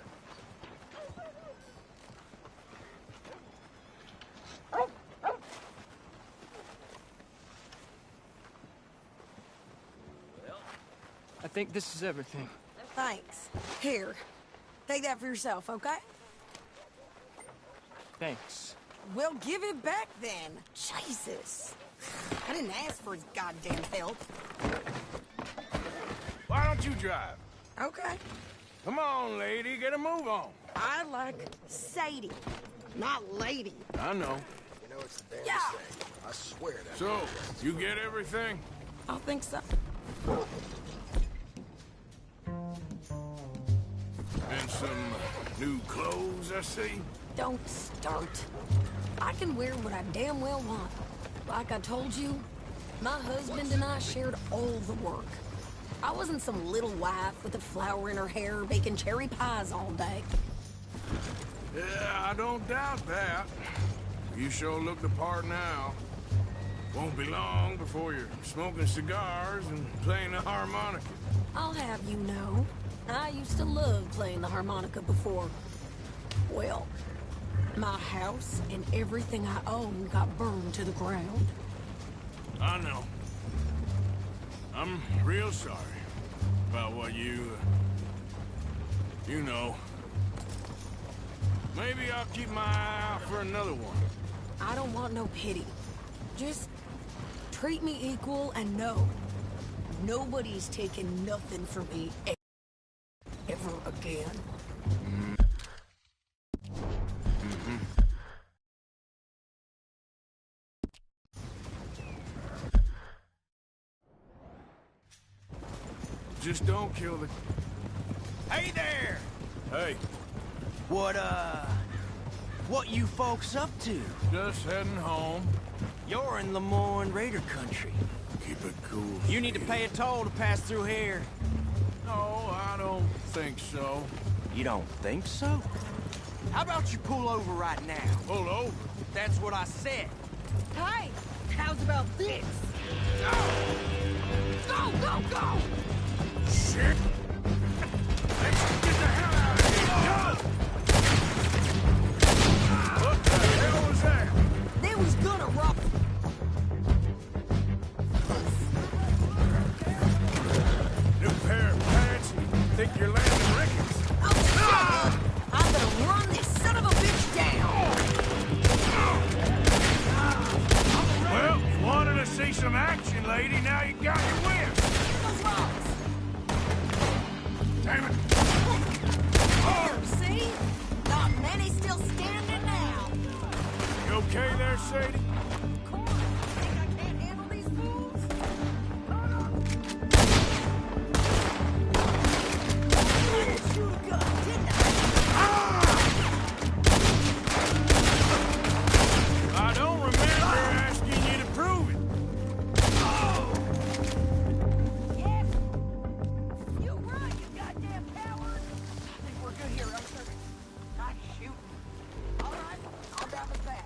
I think this is everything. Thanks. Here, take that for yourself, okay? Thanks. Well, give it back then. Jesus. I didn't ask for his goddamn help. Why don't you drive? Okay. Come on, lady, get a move on. I like Sadie, not lady. I know. You know, it's the damn Yeah. thing. I swear that. So, you get everything? I think so. And some new clothes, I see? Don't start. I can wear what I damn well want. Like I told you, my husband and I shared all the work. I wasn't some little wife with a flower in her hair baking cherry pies all day. Yeah, I don't doubt that. You sure look the part now. Won't be long before you're smoking cigars and playing the harmonica. I'll have you know, I used to love playing the harmonica before. Well, my house and everything I own got burned to the ground. I know. I'm real sorry about what you know. Maybe I'll keep my eye out for another one. I don't want no pity. Just treat me equal and know nobody's taking nothing from me ever again. Just don't kill the... Hey there! Hey, What you folks up to? just heading home. You're in Lemoyne Raider country. Keep it cool. You need to pay a toll to pass through here. No, I don't think so. You don't think so? How about you pull over right now? Pull over? That's what I said. Hey, how's about this? Go, go, go! Shit! Let's get the hell out of here! Go! What the hell was that? They was gonna rob. New pair of pants? Think you're landing rickets? I'm gonna run this son of a bitch down. Well, you wanted to see some action, lady. Now you got your wish. Those rocks. Damn it. There, see? Not many still standing now. You okay there, Sadie? Of course. Think I can't handle these fools? I didn't shoot a gun, didn't I don't remember asking you to prove it. Yes. You run, you goddamn coward. I think we're good here, Elster. Not shooting. All right, I'll down with that.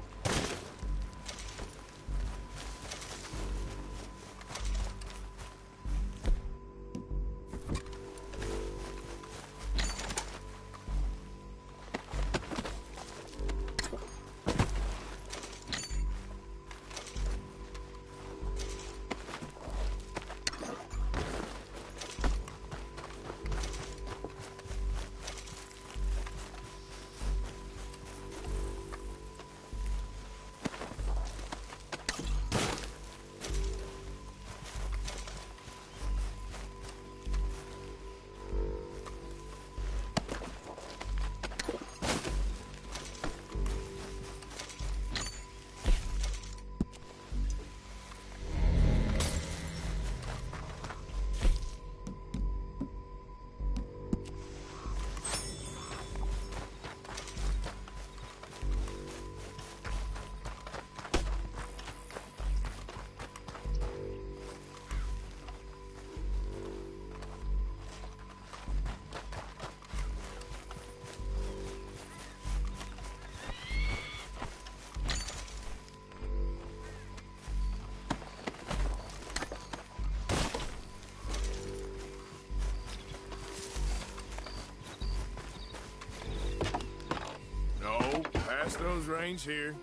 No, pass those reins here.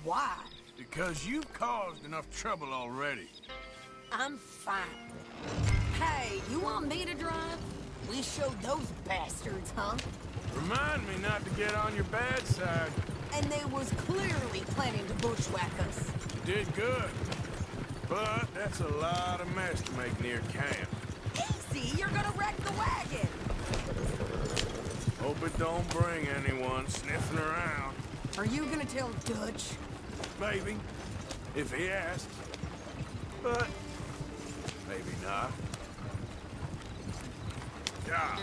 Why? Because you've caused enough trouble already. I'm fine. Hey, you want me to drive? We showed those bastards, huh? Remind me not to get on your bad side. And they was clearly planning to bushwhack us. You did good. But that's a lot of mess to make near camp. Easy, you're gonna wreck the wagon. Hope it don't bring anyone sniffing around. Are you gonna tell Dutch? Maybe, if he asks. But maybe not. Yeah.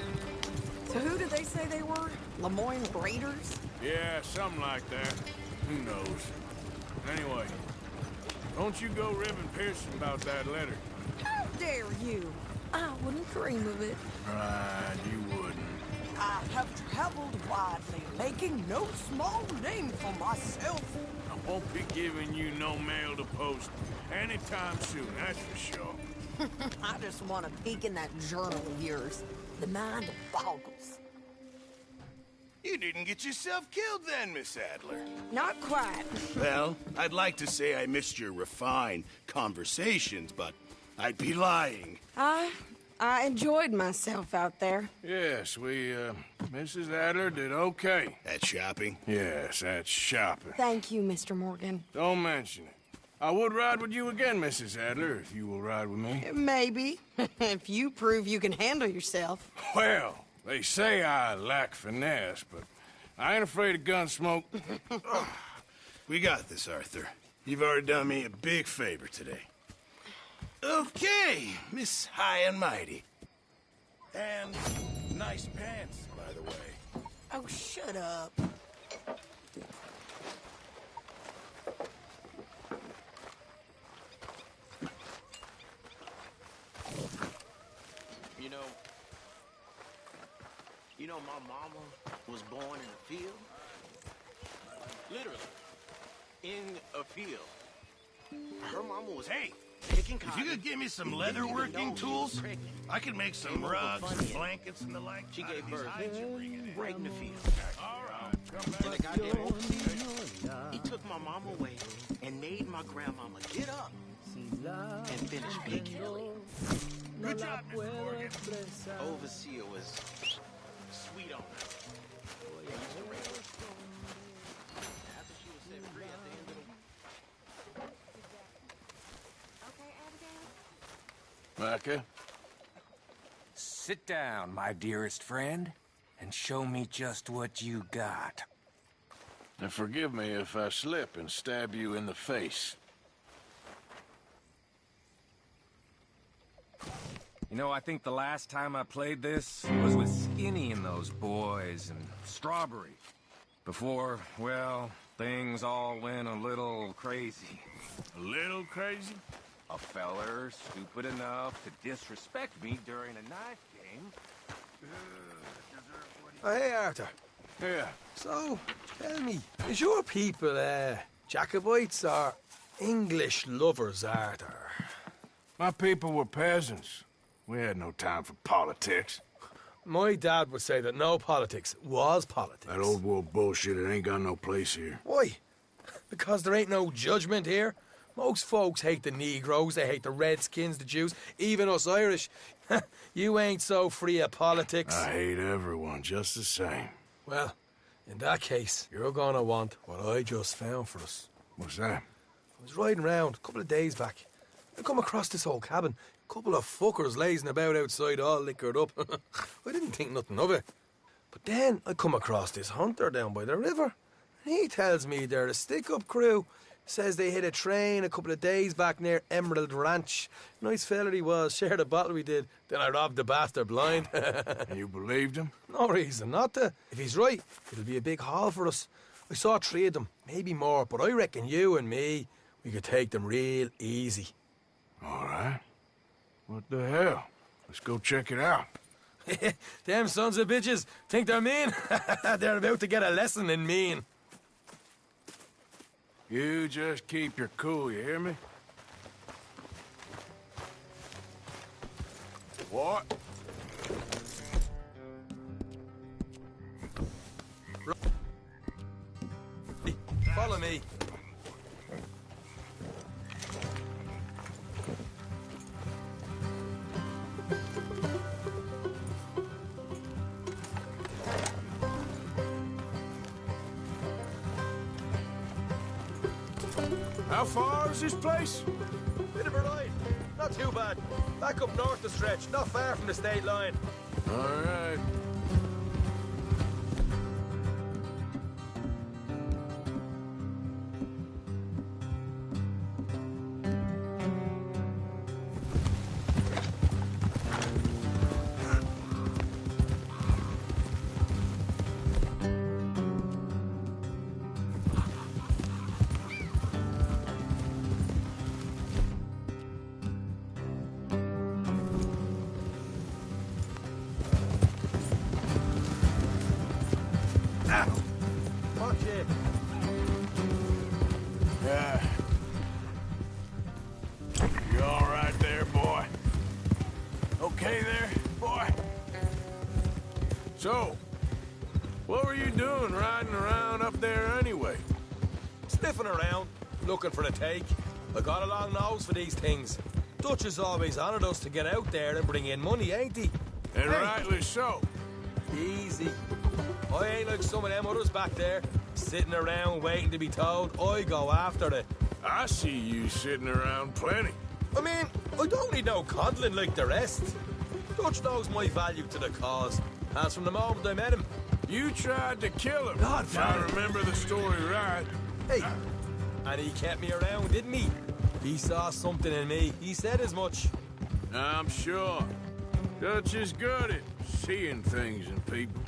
So who did they say they were? Lemoyne Raiders? Yeah, something like that. Who knows? Anyway, don't you go ribbing Pearson about that letter. How dare you? I wouldn't dream of it. Right, you wouldn't. I have traveled widely, making no small name for myself. I won't be giving you no mail to post anytime soon, that's for sure. I just want to peek in that journal of yours. The mind boggles. You didn't get yourself killed then, Miss Adler. Not quite. Well, I'd like to say I missed your refined conversations, but I'd be lying. I enjoyed myself out there. Yes, Mrs. Adler did okay. At shopping? Yes, that's shopping. Thank you, Mr. Morgan. Don't mention it. I would ride with you again, Mrs. Adler, if you will ride with me. Maybe. If you prove you can handle yourself. Well, they say I lack finesse, but I ain't afraid of gun smoke. We got this, Arthur. You've already done me a big favor today. Okay, Miss High and Mighty. And nice pants, by the way. Oh, shut up. You know, my mama was born in a field. Literally, in a field. Her mama was picking If cotton. you could give me some leatherworking tools, I could make some rugs and blankets and the like. She gave birth right in the field. All right, And the goddamn he took my mama away and made my grandmama get up and finish Big Hilly. Good job, Mr. Morgan. Overseer was sweet on her. They used to rape her. After she was set free at the end of the Micah? Sit down, my dearest friend, and show me just what you got. And forgive me if I slip and stab you in the face. You know, I think the last time I played this was with Skinny and those boys and Strawberry. Before, well, things all went a little crazy. A little crazy? A feller stupid enough to disrespect me during a knife game. Oh, hey, Arthur. Yeah. So, tell me, is your people, Jacobites or English lovers, Arthur? My people were peasants. We had no time for politics. My dad would say that no politics was politics. That old world bullshit, it ain't got no place here. Why? Because there ain't no judgment here? Most folks hate the Negroes, they hate the Redskins, the Jews, even us Irish. You ain't so free of politics. I hate everyone just the same. Well, in that case, you're gonna want what I just found for us. What's that? I was riding around a couple of days back. I come across this old cabin. A couple of fuckers lazing about outside all liquored up. I didn't think nothing of it. But then I come across this hunter down by the river. And he tells me they're a stick-up crew. Says they hit a train a couple of days back near Emerald Ranch. Nice fella he was, shared a bottle we did. Then I robbed the bastard blind. And you believed him? No reason not to. If he's right, it'll be a big haul for us. I saw 3 of them, maybe more, but I reckon you and me, we could take them real easy. All right. What the hell? Let's go check it out. Them sons of bitches think they're mean. They're about to get a lesson in mean. You just keep your cool, you hear me? What? Follow me. How far is this place? Bit of a ride. Not too bad. Back up north the stretch, not far from the state line. All right. Watch it. Yeah. You all right there, boy? Okay there, boy? So, what were you doing riding around up there anyway? Sniffing around, looking for the take. I got a long nose for these things. Dutch has always honoured us to get out there and bring in money, ain't he? And rightly so. Easy. I ain't like some of them others back there, sitting around waiting to be told. I go after it. I see you sitting around plenty. I mean, I don't need no coddling like the rest. Dutch knows my value to the cause, as from the moment I met him. You tried to kill him. God, if I remember the story right. Hey, and he kept me around, didn't he? He saw something in me. He said as much. I'm sure. Dutch is good at seeing things in people.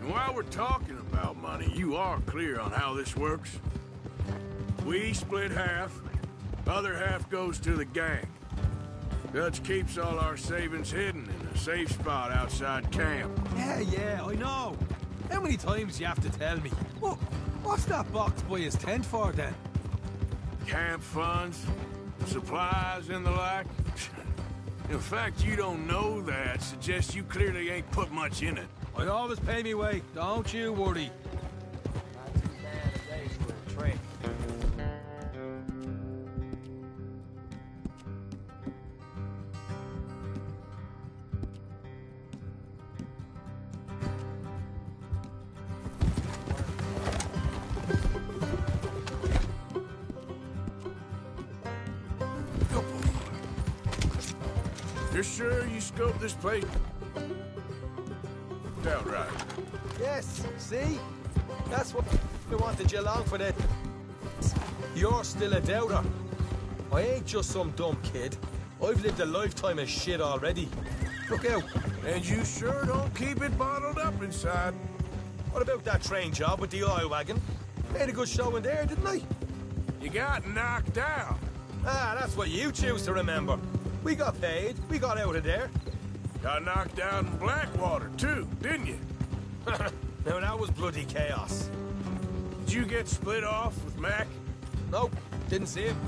And while we're talking about money, you are clear on how this works? We split half, other half goes to the gang. Dutch keeps all our savings hidden in a safe spot outside camp. Yeah, I know. How many times do you have to tell me? What's that box by his tent for, then? Camp funds, supplies, and the like. In fact, you don't know that suggests you clearly ain't put much in it. I always pay me way, don't you worry. Not too bad a day for a trade. You're sure you scoped this place out right? Yes, see? That's what we wanted you along for that. You're still a doubter. I ain't just some dumb kid. I've lived a lifetime of shit already. Look out. And you sure don't keep it bottled up inside. What about that train job with the oil wagon? Made a good show in there, didn't I? You got knocked out. Ah, that's what you choose to remember. We got paid. We got out of there. Got knocked out in Blackwater, too, didn't you? Now, that was bloody chaos. Did you get split off with Mac? Nope, didn't see him.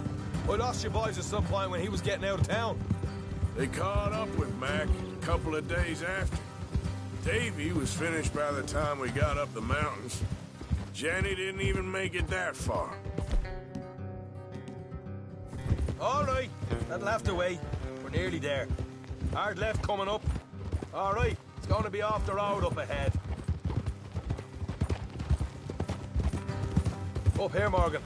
I lost your boys at some point when he was getting out of town. They caught up with Mac a couple of days after. Davy was finished by the time we got up the mountains. Jenny didn't even make it that far. All right, that'll have to wait. We're nearly there. Hard left coming up. All right, it's going to be off the road up ahead. Up here, Morgan.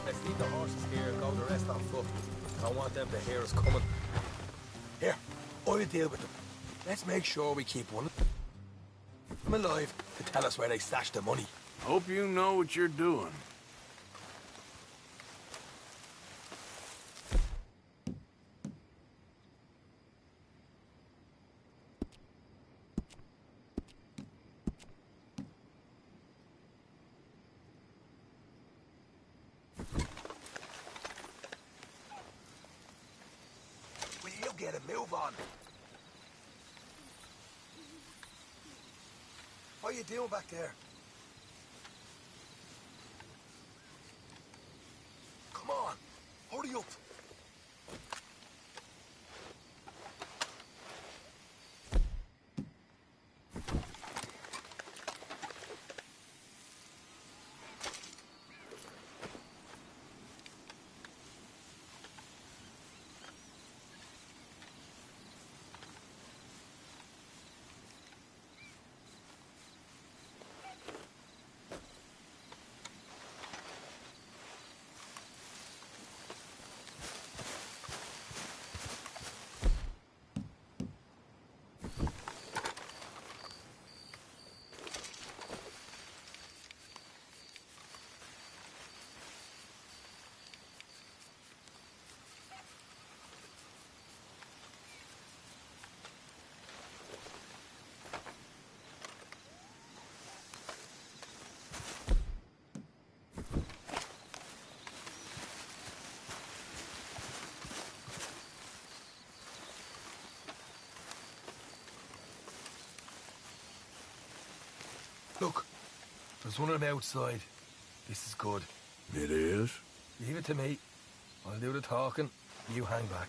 Let's leave the horses here and go the rest on foot. I want them to hear us coming. Here, I'll deal with them. Let's make sure we keep one of them alive to tell us where they stashed the money. Hope you know what you're doing. Will you get a move on? What are you doing back there? Come on, hurry up. Look, there's one of them outside. This is good. It is? Leave it to me. I'll do the talking. You hang back.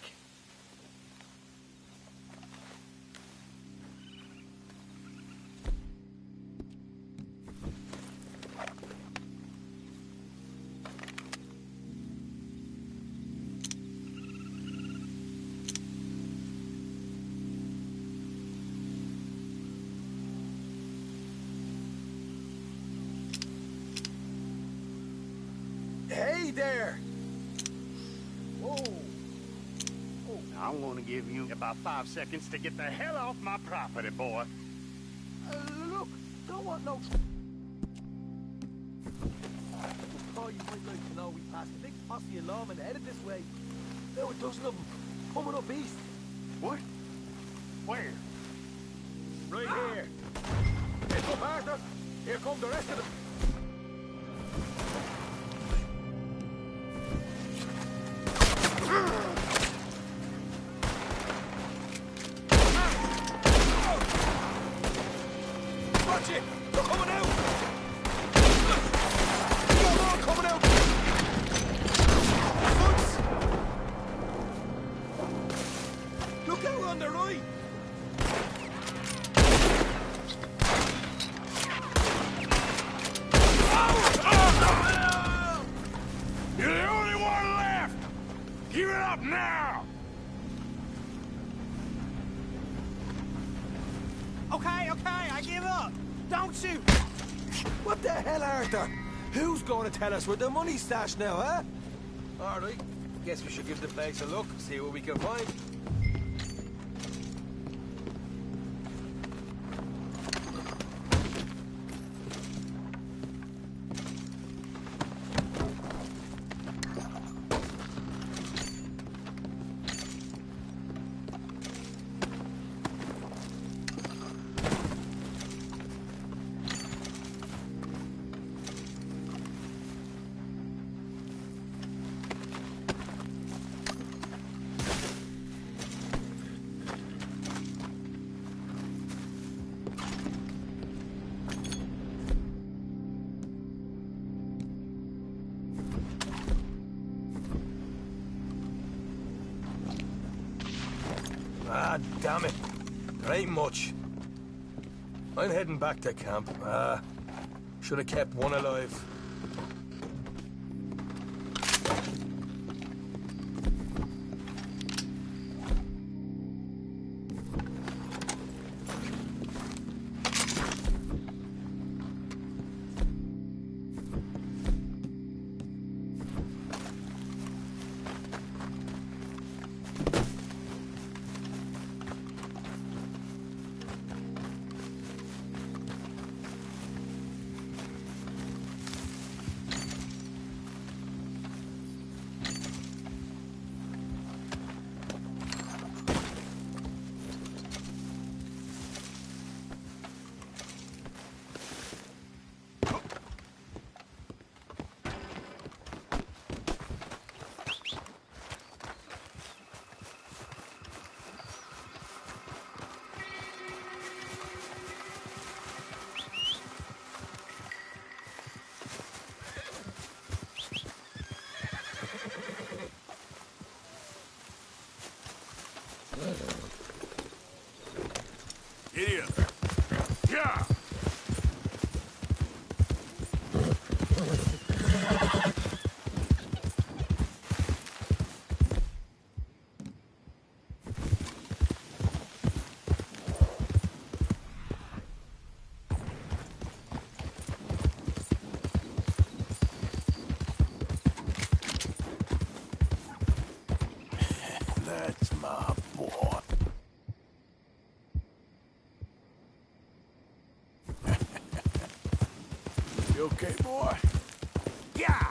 Hey there! Whoa! I'm gonna give you about 5 seconds to get the hell off my property, boy. Look, don't want no... Oh, you might like to know we passed a big posse of lawmen headed this way. There were a dozen of them, coming up east. What? Where? Right here. It's up, Arthur. Here come the rest of them. Watch it! They're coming out! We got more coming out! Woods! Look out on the right! You're the only one left! Give it up now! Okay, I give up. Don't shoot. What the hell, Arthur? Who's going to tell us where the money's stashed now, huh? All right. Guess we should give the place a look, see what we can find. Ah, damn it. There ain't much. I'm heading back to camp. Should have kept one alive. Giddy up. Yeah! That's my boy. You okay, boy? Yeah!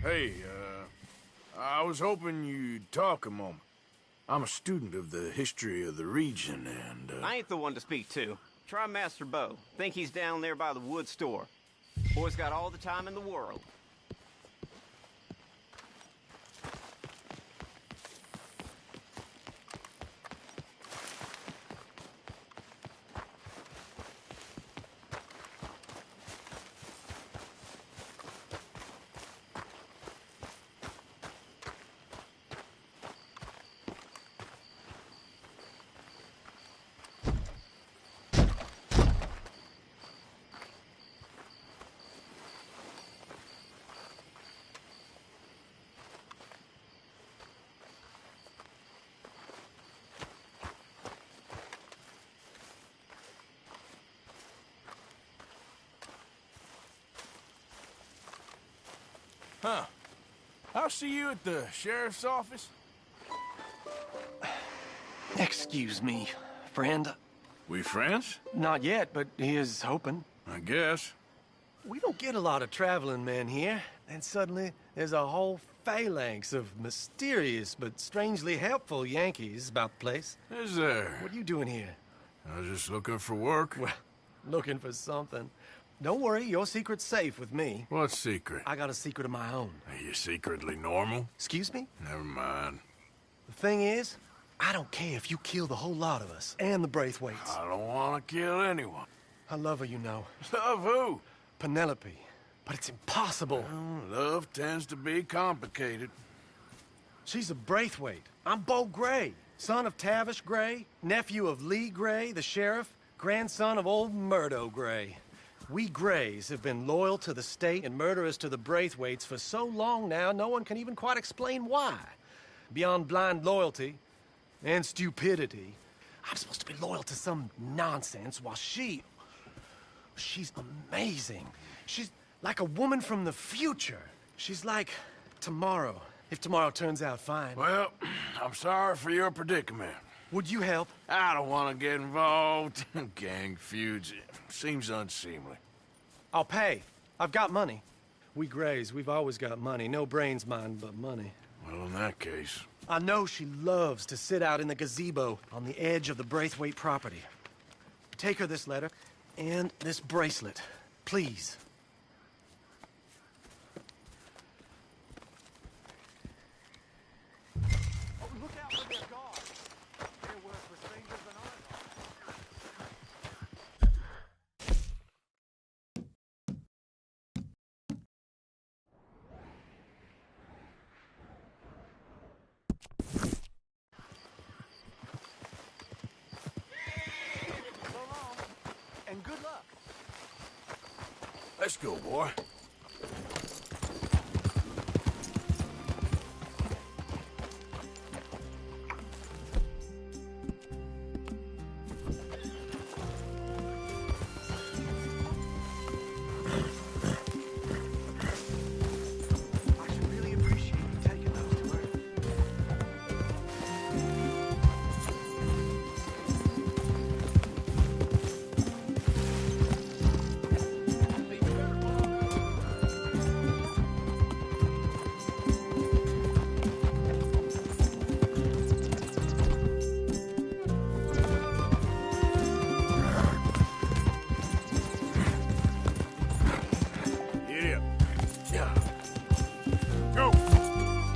Hey, I was hoping you'd talk a moment. I'm a student of the history of the region, and, I ain't the one to speak to. Try Master Bo. Think he's down there by the wood store. Boy's got all the time in the world. Huh. I'll see you at the sheriff's office. Excuse me, friend. We friends? Not yet, but he is hoping. I guess. We don't get a lot of traveling men here, and suddenly there's a whole phalanx of mysterious but strangely helpful Yankees about the place. Is there? What are you doing here? I was just looking for work. Well, looking for something. Don't worry, your secret's safe with me. What secret? I got a secret of my own. Are you secretly normal? Excuse me? Never mind. The thing is, I don't care if you kill the whole lot of us and the Braithwaites. I don't want to kill anyone. I love her, you know. Love who? Penelope. But it's impossible. Well, love tends to be complicated. She's a Braithwaite. I'm Bo Gray, son of Tavish Gray, nephew of Lee Gray, the sheriff, grandson of old Murdo Gray. We Grays have been loyal to the state and murderous to the Braithwaites for so long now, no one can even quite explain why. Beyond blind loyalty and stupidity, I'm supposed to be loyal to some nonsense while she's amazing. She's like a woman from the future. She's like tomorrow, if tomorrow turns out fine. Well, I'm sorry for your predicament. Would you help? I don't want to get involved. Gang feuds. Seems unseemly. I'll pay. I've got money. We Grays, we've always got money. No brains, mind, but money. Well, in that case... I know she loves to sit out in the gazebo on the edge of the Braithwaite property. Take her this letter and this bracelet, please. Look out for their guards. They're worse for strangers than and good luck. Let's go, boy. I should really appreciate you taking those to her. Get up. Yeah. Go.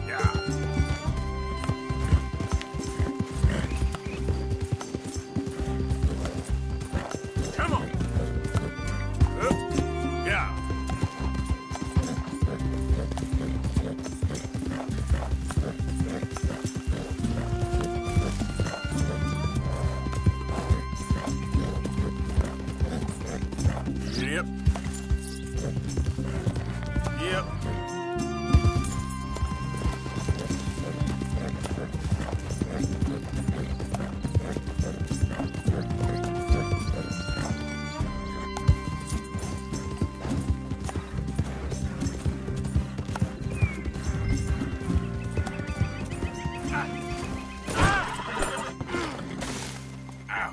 Yeah. Come on. Up. Yeah. Yep. Yep. Ouch.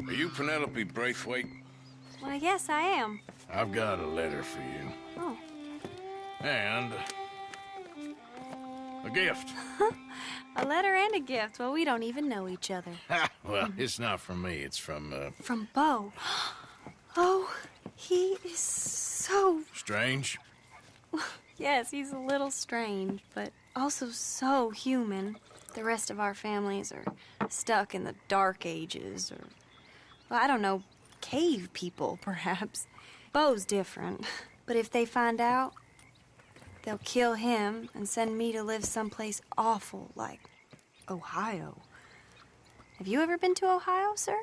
Are you Penelope Braithwaite? Why, yes, I am. I've got a letter for you. Oh. And a gift. A letter and a gift. Well, we don't even know each other. Well, it's not from me. It's from, From Bo. Oh, he is so... Strange? Yes, he's a little strange, but also so human. The rest of our families are stuck in the Dark Ages, or, well, I don't know, cave people, perhaps. Bo's different, but if they find out, they'll kill him and send me to live someplace awful like Ohio. Have you ever been to Ohio, sir?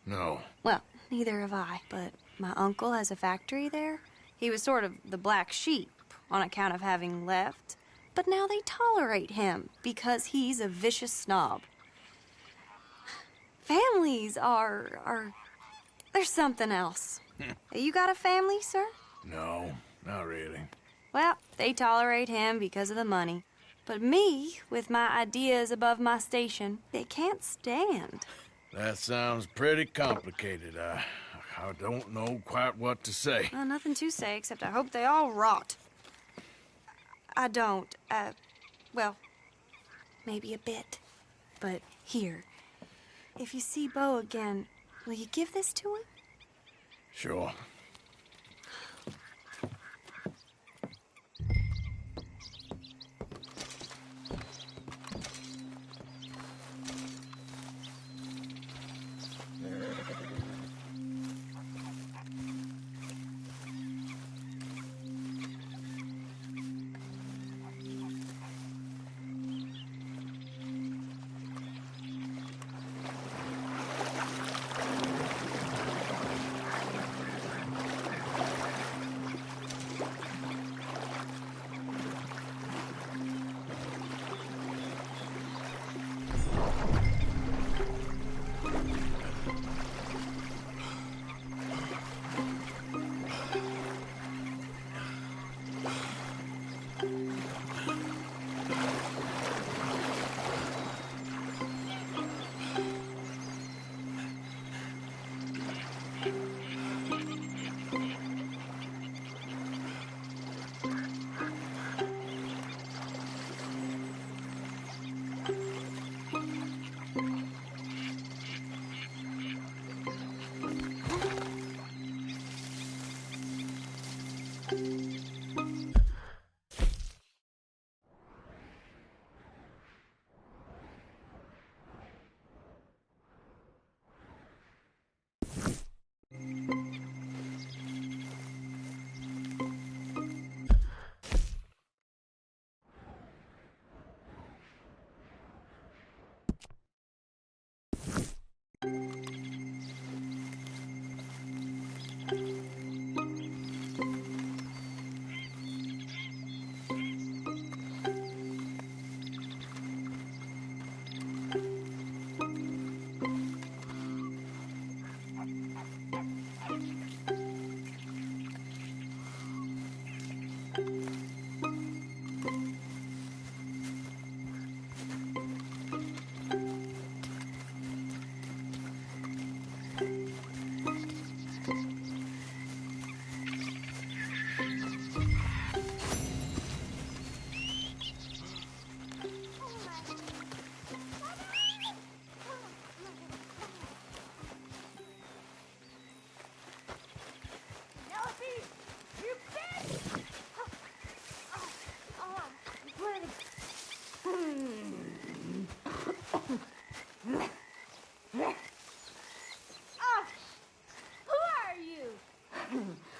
No. Well, neither have I, but my uncle has a factory there. He was sort of the black sheep on account of having left, but now they tolerate him because he's a vicious snob. Families are there's something else. You got a family, sir? No, not really. Well, they tolerate him because of the money. But me, with my ideas above my station, they can't stand. That sounds pretty complicated. I don't know quite what to say. Well, nothing to say, except I hope they all rot. I don't, well, maybe a bit. But here, if you see Bo again, will you give this to him? Sure.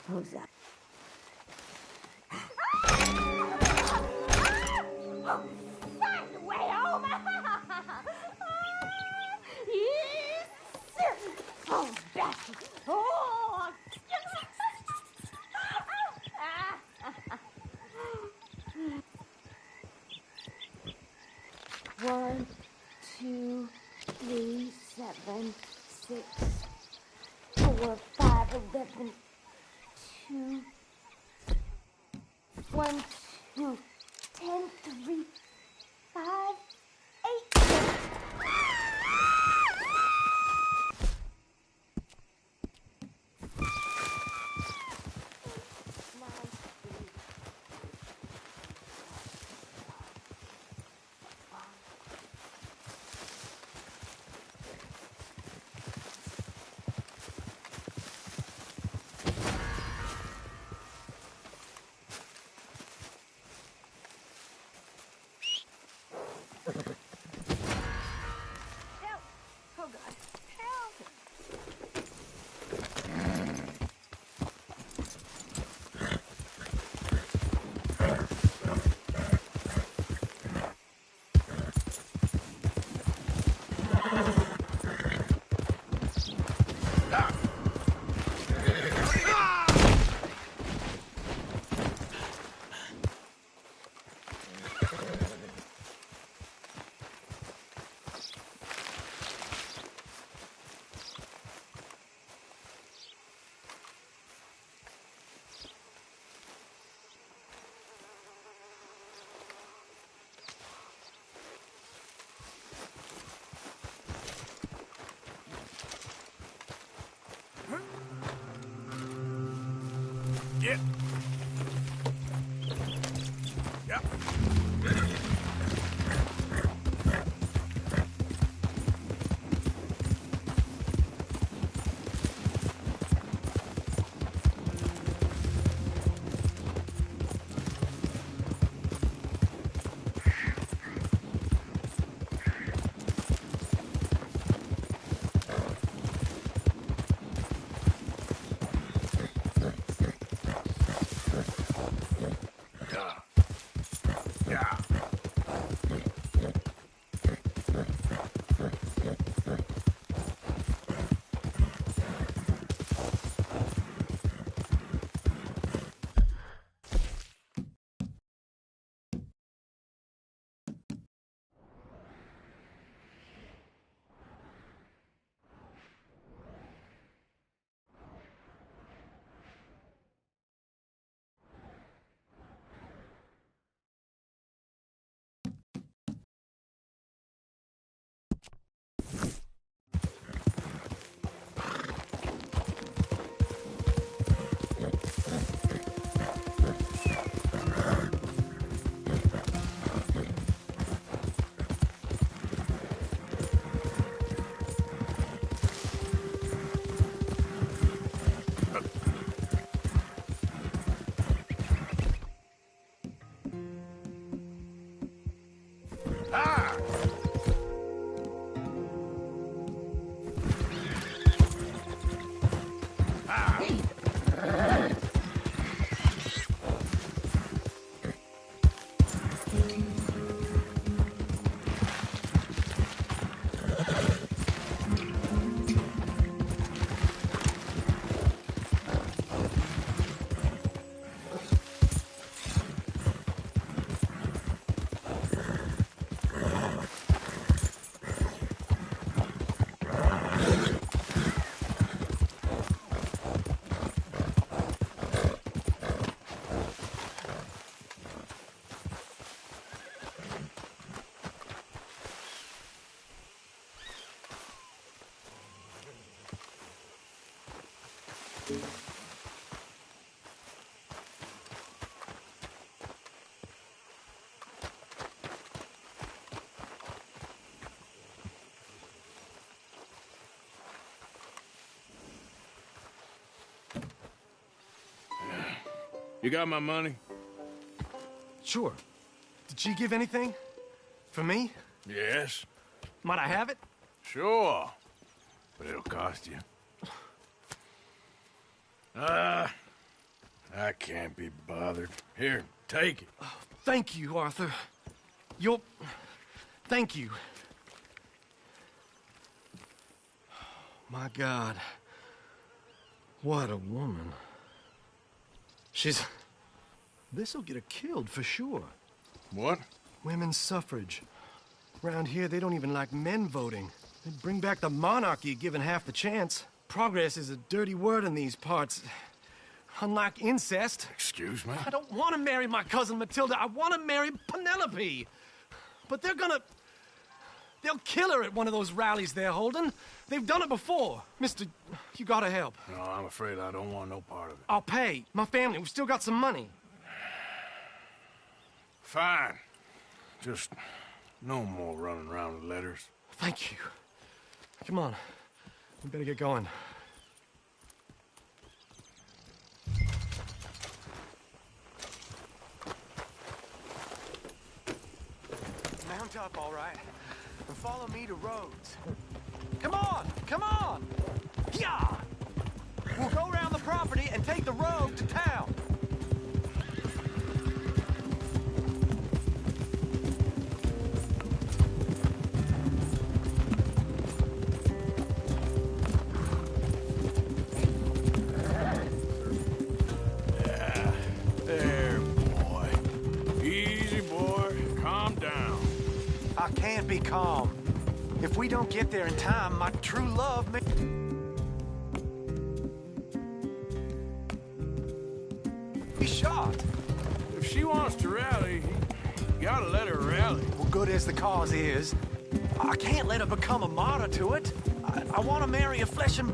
Who's that? Find a way home! Yes, sir! Oh, Becky! Oh, 1, 2, 3, 7, 6, 4, 5, 11, 2, 1, 2, 10, 3, 5, 8, 7. Oh, God. Help! Get. Yep. You got my money? Sure. Did she give anything? For me? Yes. Might I have it? Sure. But it'll cost you. I can't be bothered. Here, take it. Oh, thank you, Arthur. You'll... Thank you. My God. What a woman. She's... This'll get her killed for sure. What? Women's suffrage. Around here, they don't even like men voting. They'd bring back the monarchy given half the chance. Progress is a dirty word in these parts. Unlike incest. Excuse me? I don't want to marry my cousin Matilda. I want to marry Penelope. But they'll kill her at one of those rallies they're holding. They've done it before. Mister, you gotta help. No, I'm afraid I don't want no part of it. I'll pay. My family, we've still got some money. Fine. Just no more running around with letters. Thank you. Come on. We better get going. Mount up, all right? And follow me to Rhodes. Come on! Come on! Yeah! We'll go around the property and take the road to town. There, boy. Easy, boy. Calm down. I can't be calm. If we don't get there in time, my true love may... be shot. If she wants to rally, you gotta let her rally. Well, good as the cause is, I can't let her become a martyr to it. I want to marry a flesh and...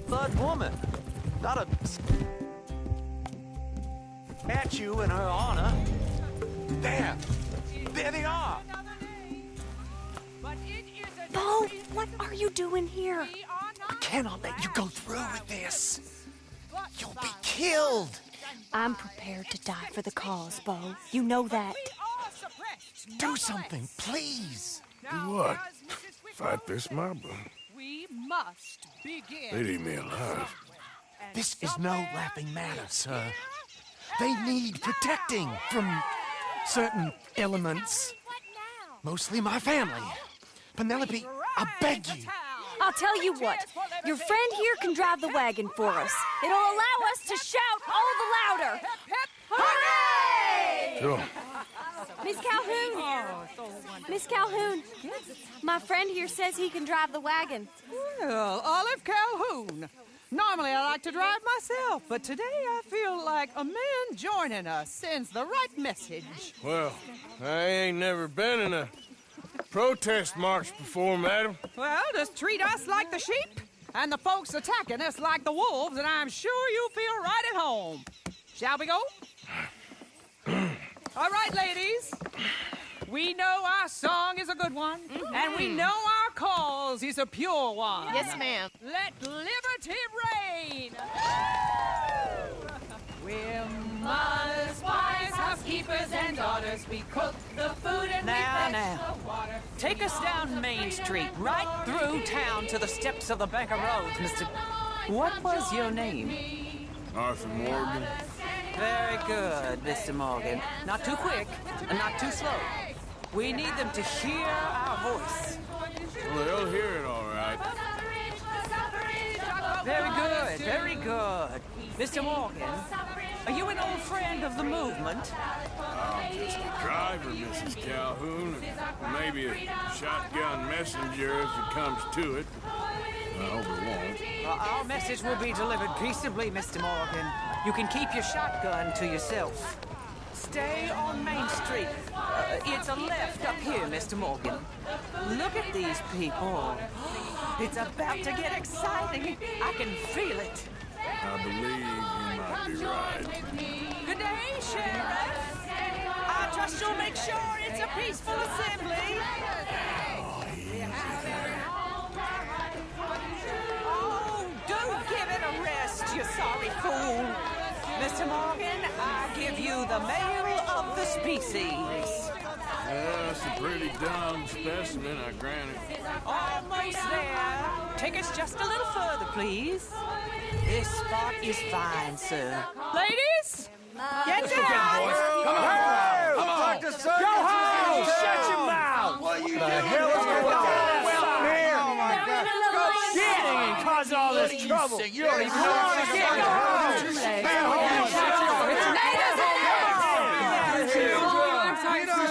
blood woman, not a... statue in her honor. There! There they are! Bo, what are you doing here? I cannot let you go through with this. You'll be killed. I'm prepared to die for the cause, Bo. You know that. Do something, please. Do what? Fight this mob? We must begin. They'd eat me alive. This is no laughing matter, sir. They need protecting from certain elements. Mostly my family. Penelope, I beg you. I'll tell you what. Your friend here can drive the wagon for us. It'll allow us to shout all the louder. Hooray! Sure. Miss Calhoun. Miss Calhoun. My friend here says he can drive the wagon. Well, Olive Calhoun. Normally I like to drive myself, but today I feel like a man joining us sends the right message. Well, I ain't never been in a protest march before, madam. Well, just treat us like the sheep, and the folks attacking us like the wolves, and I'm sure you'll feel right at home. Shall we go? All right, ladies. We know our song is a good one, and we know our cause is a pure one. Yes, ma'am. Let liberty reign! We're mothers, wives, housekeepers, and daughters. We cook the food and we fetch the water. Take us down Main Street, right through town to the steps of the Bank of Rhodes, Mr. What was your name? Arthur Morgan. Very good, Mr. Morgan. Not too quick, and not too slow. We need them to hear our voice. Well, they'll hear it all right. Very good, very good. Mr. Morgan, are you an old friend of the movement? I'm just a driver, Mrs. Calhoun, and maybe a shotgun messenger if it comes to it. I hope it won't. Our message will be delivered peaceably, Mr. Morgan. You can keep your shotgun to yourself. Stay on Main Street. It's a left up here, Mr. Morgan. Look at these people. It's about to get exciting. I can feel it. I believe you might be right. Good day, Sheriff. I trust you'll make sure it's a peaceful assembly. Oh, do give it a rest, you sorry fool. Mr. Morgan, I give you the male of the species. That's a pretty dumb specimen, I grant it. Almost there. Take us just a little further, please. This spot is fine, sir. Ladies, get down! Come on! Come on! Go home! Shut your mouth! What you the hell is going on? Well, here! Oh, my God. Shit! And cause all this trouble. You don't even know what you're doing. Go home! Ladies,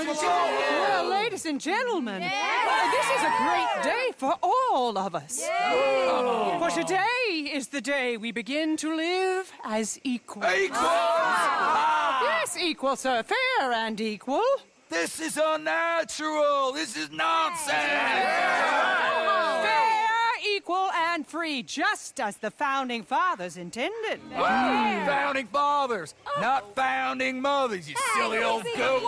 Well, ladies and gentlemen, this is a great day for all of us. For today is the day we begin to live as equals. Yes, equal, sir. Fair and equal. This is unnatural. This is nonsense. Fair, equal, and free, just as the Founding Fathers intended. Founding fathers, not founding mothers, you silly old goat.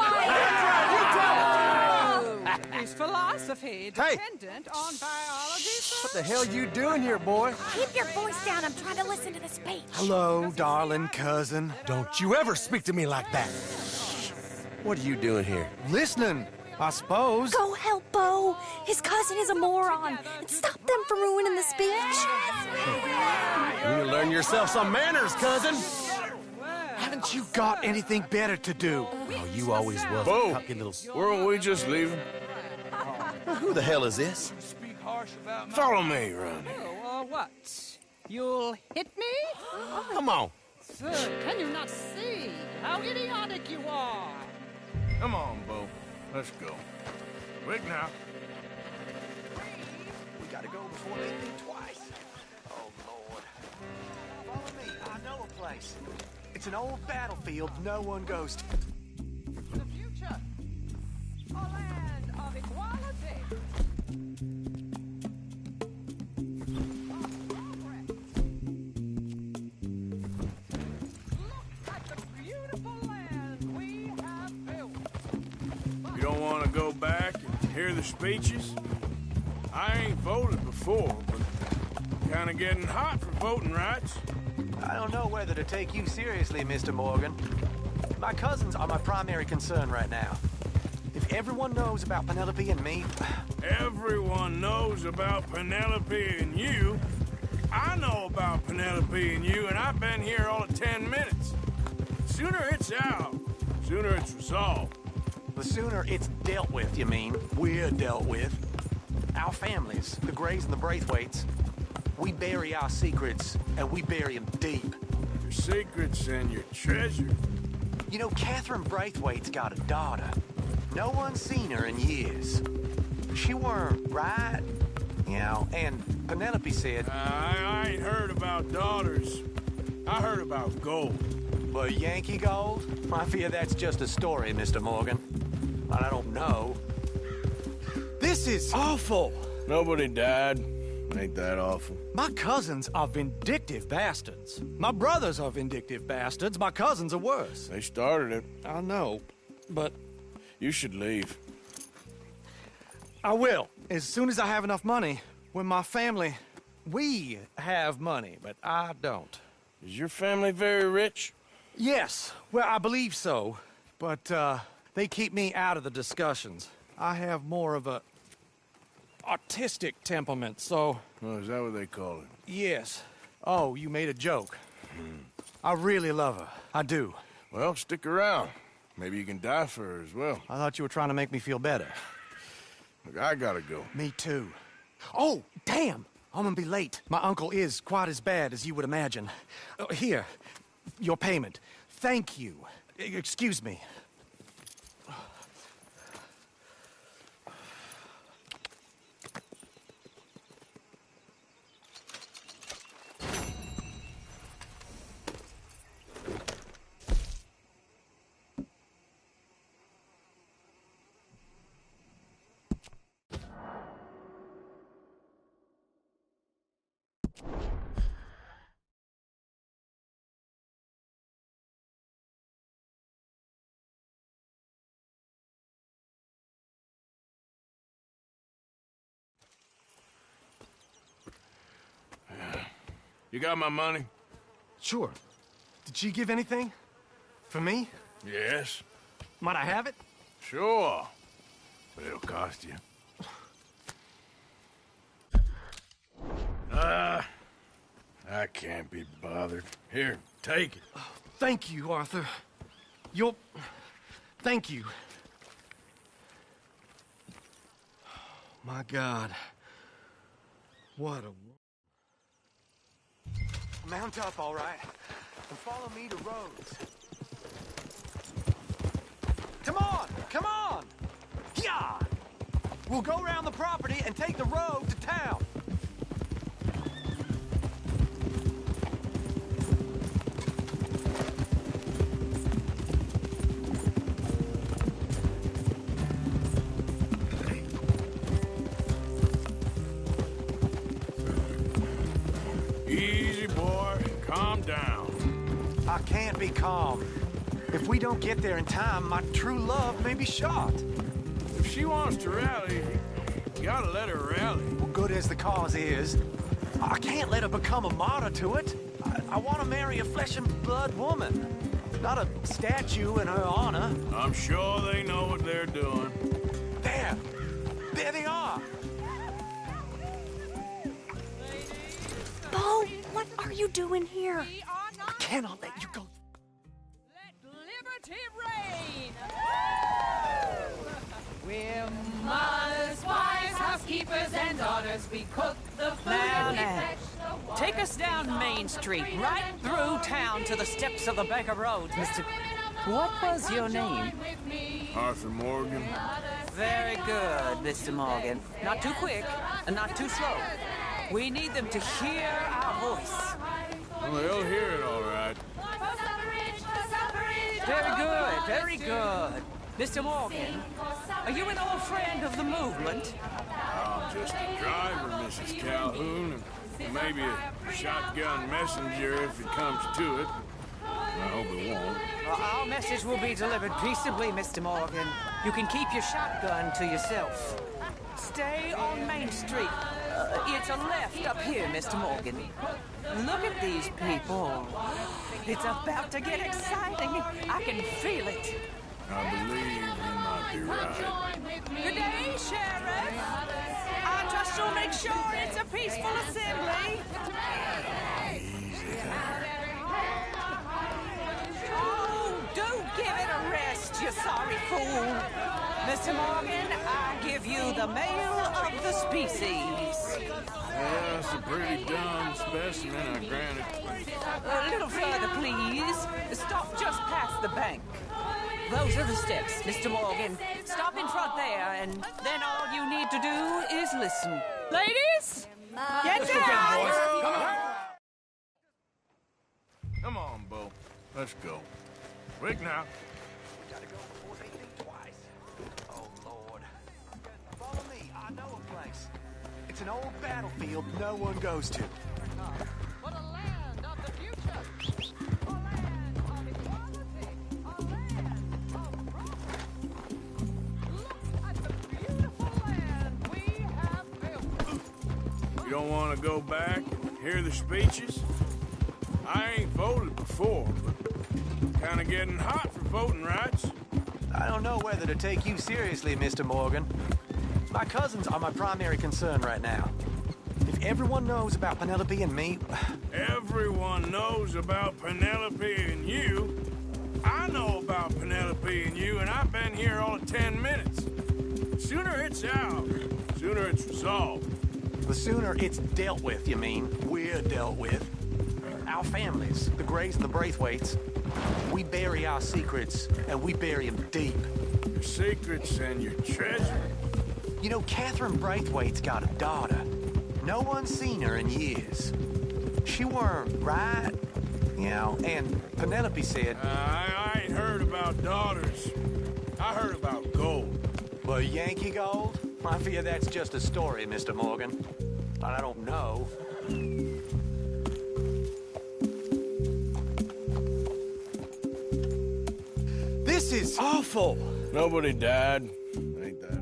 Is philosophy dependent on biology, sir? What the hell you doing here, boy? Keep your voice down. I'm trying to listen to the speech. Hello, darling cousin. Don't you ever speak to me like that. What are you doing here? Listening, I suppose. Go help Bo. His cousin is a moron. And stop them from ruining the speech. You learn yourself some manners, cousin. Haven't you got anything better to do? Oh, you always was a cocky little... Weren't we just leaving? Who the hell is this? Follow me, Ronnie. What? You'll hit me? Come on. Sir, can you not see how idiotic you are? Come on, Bo. Let's go. Quick now. We gotta go before they think twice. Oh, Lord. Follow me. I know a place. It's an old battlefield no one goes to. The future. A land of equality. Look at the beautiful land we have built. You don't want to go back and hear the speeches? I ain't voted before, but kind of getting hot for voting rights. I don't know whether to take you seriously, Mr. Morgan. My cousins are my primary concern right now. If everyone knows about Penelope and me... Everyone knows about Penelope and you. I know about Penelope and you, and I've been here all of 10 minutes. Sooner it's out, sooner it's resolved. The sooner it's dealt with, you mean? We're dealt with. Our families, the Grays and the Braithwaites, we bury our secrets, and we bury them deep. Your secrets and your treasure. You know, Catherine Braithwaite's got a daughter. No one's seen her in years. She weren't right, you know, and Penelope said... I ain't heard about daughters. I heard about gold. But Yankee gold? I fear that's just a story, Mr. Morgan. But I don't know. This is awful. Nobody died. Ain't that awful? My cousins are vindictive bastards. My brothers are vindictive bastards. My cousins are worse. They started it. I know, but... You should leave. I will, as soon as I have enough money. When my family... We have money, but I don't. Is your family very rich? Yes, well, I believe so. But, they keep me out of the discussions. I have more of a... artistic temperament, so... Oh, is that what they call it? Yes. Oh, you made a joke. I really love her. I do. Well, stick around. Maybe you can die for her as well. I thought you were trying to make me feel better. Look, I gotta go. Me too. Oh, damn! I'm gonna be late. My uncle is quite as bad as you would imagine. Here, your payment. Thank you. Excuse me. You got my money? Sure. Did she give anything? For me? Yes. Might I have it? Sure. But it'll cost you. I can't be bothered. Here, take it. Oh, thank you, Arthur. You'll... Thank you. My God. What a... Mount up, all right, and follow me to Rhodes. Come on! Come on! Yeah! We'll go around the property and take the road to town. Easy, boy. Calm down. I can't be calm. If we don't get there in time, my true love may be shot. If she wants to rally, you gotta let her rally. Well, good as the cause is, I can't let her become a martyr to it. I want to marry a flesh and blood woman, not a statue in her honor. I'm sure they know what they're doing. There! There they are! Bo, what are you doing here? I cannot let you go. Liberty reign! We're mothers, wives, housekeepers, and daughters. We cook the food and we fetch the water. Take us down Main Street, right through town to the steps of the Baker Road, Mr. What was your name? Arthur Morgan. Very good, Mr. Morgan. Not too quick, and not too slow. We need them to hear our voice. Well, they'll hear it all right. Very good, very good. Mr. Morgan, are you an old friend of the movement? I'm just a driver, Mrs. Calhoun, and maybe a shotgun messenger if it comes to it. I hope it won't. Our message will be delivered peaceably, Mr. Morgan. You can keep your shotgun to yourself. Stay on Main Street. It's a left up here, Mr. Morgan. Look at these people. It's about to get exciting. I can feel it. I believe you might be right. Good day, Sheriff. I trust you'll make sure it's a peaceful assembly. Oh, do give it a rest, you sorry fool. Mr. Morgan, I give you the male of the species. Yeah, that's a pretty dumb specimen, I grant it. A little further, please. Stop just past the bank. Those are the steps, Mr. Morgan. Stop in front there, and then all you need to do is listen. Ladies, get down! Boys. Come on. Come on, Bo. Let's go. Quick now. Gotta go before they think twice. Oh, Lord. Follow me. I know a place. It's an old battlefield no one goes to. For the land of the future. A land of equality. A land of progress. Look at the beautiful land we have built. You don't want to go back and hear the speeches? I ain't voted before, but kind of getting hot for voting rights. I don't know whether to take you seriously, Mr. Morgan. My cousins are my primary concern right now. If everyone knows about Penelope and me... Everyone knows about Penelope and you. I know about Penelope and you, and I've been here all of 10 minutes. Sooner it's out, sooner it's resolved. The sooner it's dealt with, you mean. We're dealt with. Our families, the Grays and the Braithwaites, we bury our secrets, and we bury them deep. Your secrets and your treasure. You know, Catherine Braithwaite's got a daughter. No one's seen her in years. She weren't right, you know, and Penelope said... I ain't heard about daughters. I heard about gold. Well, Yankee gold? I fear that's just a story, Mr. Morgan. But I don't know. This is awful. Nobody died. Ain't that?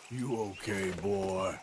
You okay, boy?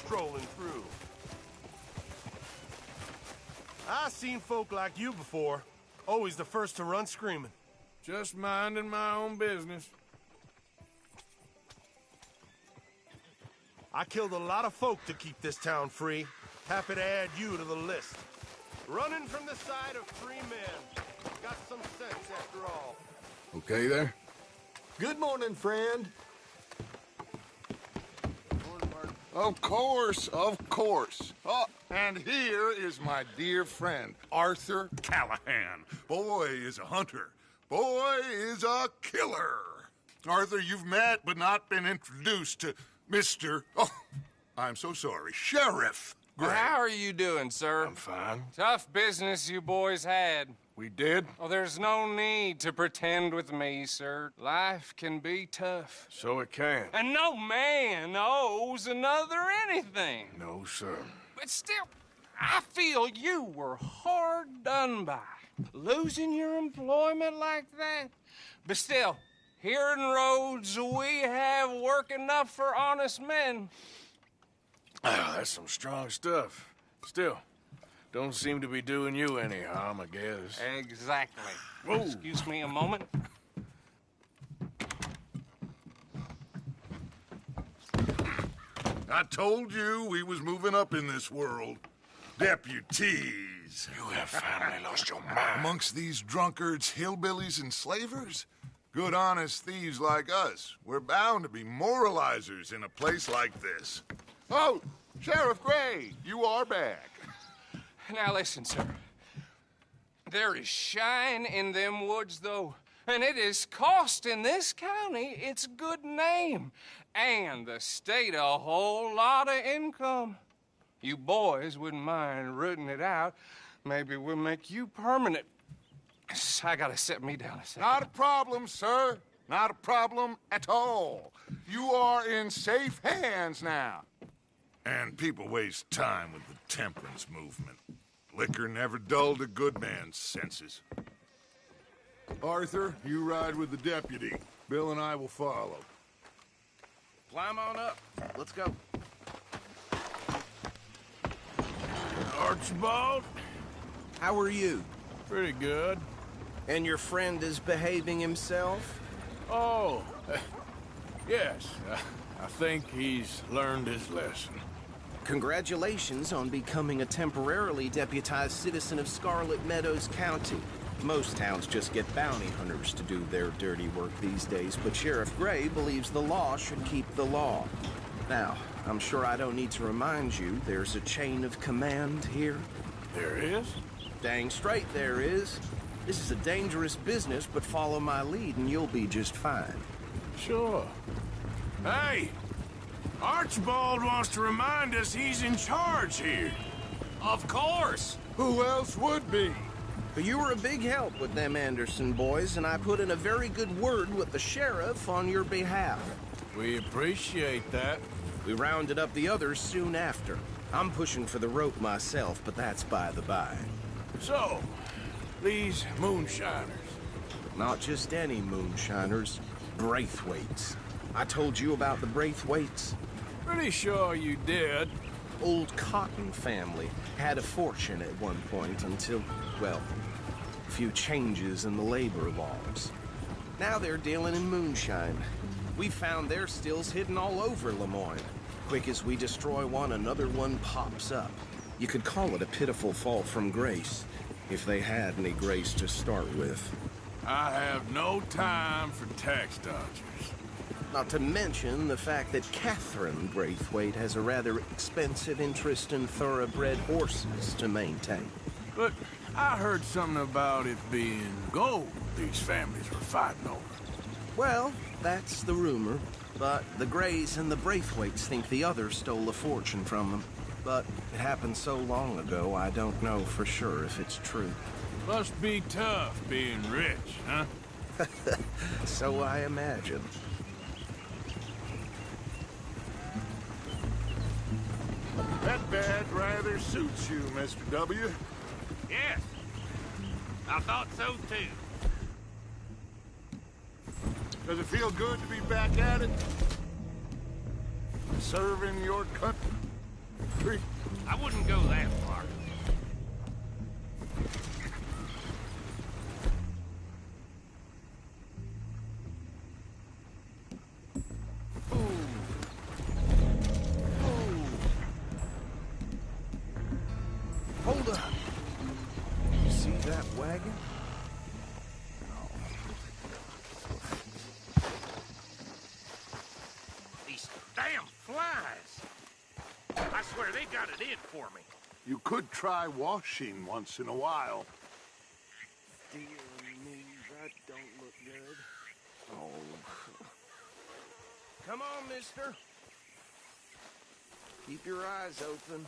strolling through. I seen folk like you before. Always the first to run screaming. Just minding my own business. I killed a lot of folk to keep this town free. Happy to add you to the list. Running from the side of free men. Got some sense after all. Okay there? Good morning, friend. Of course, of course. Oh, and here is my dear friend, Arthur Callahan. Boy is a hunter. Boy is a killer. Arthur, you've met but not been introduced to Mr. Oh, I'm so sorry, Sheriff Gray. How are you doing, sir? I'm fine. Tough business you boys had. We did? Oh, there's no need to pretend with me, sir. Life can be tough. So it can. And no man owes another anything. No, sir. But still, I feel you were hard done by. Losing your employment like that. But still, here in Rhodes, we have work enough for honest men. Ah, that's some strong stuff. Still, don't seem to be doing you any harm, I guess. Exactly. Whoa. Excuse me a moment. I told you we was moving up in this world. Deputies. You have finally lost your mind. Amongst these drunkards, hillbillies, and slavers? Good, honest thieves like us. We're bound to be moralizers in a place like this. Oh, Sheriff Gray, you are back. Now listen, sir. There is shine in them woods, though, and it is costing this county its good name and the state a whole lot of income. You boys wouldn't mind rooting it out. Maybe we'll make you permanent. I gotta set me down a second. Not a problem, sir. Not a problem at all. You are in safe hands now. And people waste time with the temperance movement. Liquor never dulled a good man's senses. Arthur, you ride with the deputy. Bill and I will follow. Climb on up. Let's go. Archibald? How are you? Pretty good. And your friend is behaving himself? Oh, yes. I think he's learned his lesson. Congratulations on becoming a temporarily deputized citizen of Scarlet Meadows County. Most towns just get bounty hunters to do their dirty work these days, but Sheriff Gray believes the law should keep the law. Now, I'm sure I don't need to remind you there's a chain of command here. There is? Dang straight there is. This is a dangerous business, but follow my lead and you'll be just fine. Sure. Hey! Archibald wants to remind us he's in charge here. Of course. Who else would be? But you were a big help with them Anderson boys, and I put in a very good word with the sheriff on your behalf. We appreciate that. We rounded up the others soon after. I'm pushing for the rope myself, but that's by the by. So, these moonshiners. Not just any moonshiners, Braithwaites. I told you about the Braithwaites? Pretty sure you did. Old Cotton family had a fortune at one point until, well, a few changes in the labor laws. Now they're dealing in moonshine. We found their stills hidden all over Lemoyne. Quick as we destroy one, another one pops up. You could call it a pitiful fall from grace, if they had any grace to start with. I have no time for tax dodgers. Not to mention the fact that Catherine Braithwaite has a rather expensive interest in thoroughbred horses to maintain. But I heard something about it being gold these families were fighting over. Well, that's the rumor. But the Grays and the Braithwaites think the others stole a fortune from them. But it happened so long ago, I don't know for sure if it's true. Must be tough being rich, huh? So I imagine. That badge rather suits you, Mr. W. Yes. I thought so, too. Does it feel good to be back at it? Serving your country? Creek. I wouldn't go that far. Hold up. You see that wagon? These damn flies. I swear they got it in for me. You could try washing once in a while. Dear me, that don't look good. Oh. Come on, mister. Keep your eyes open.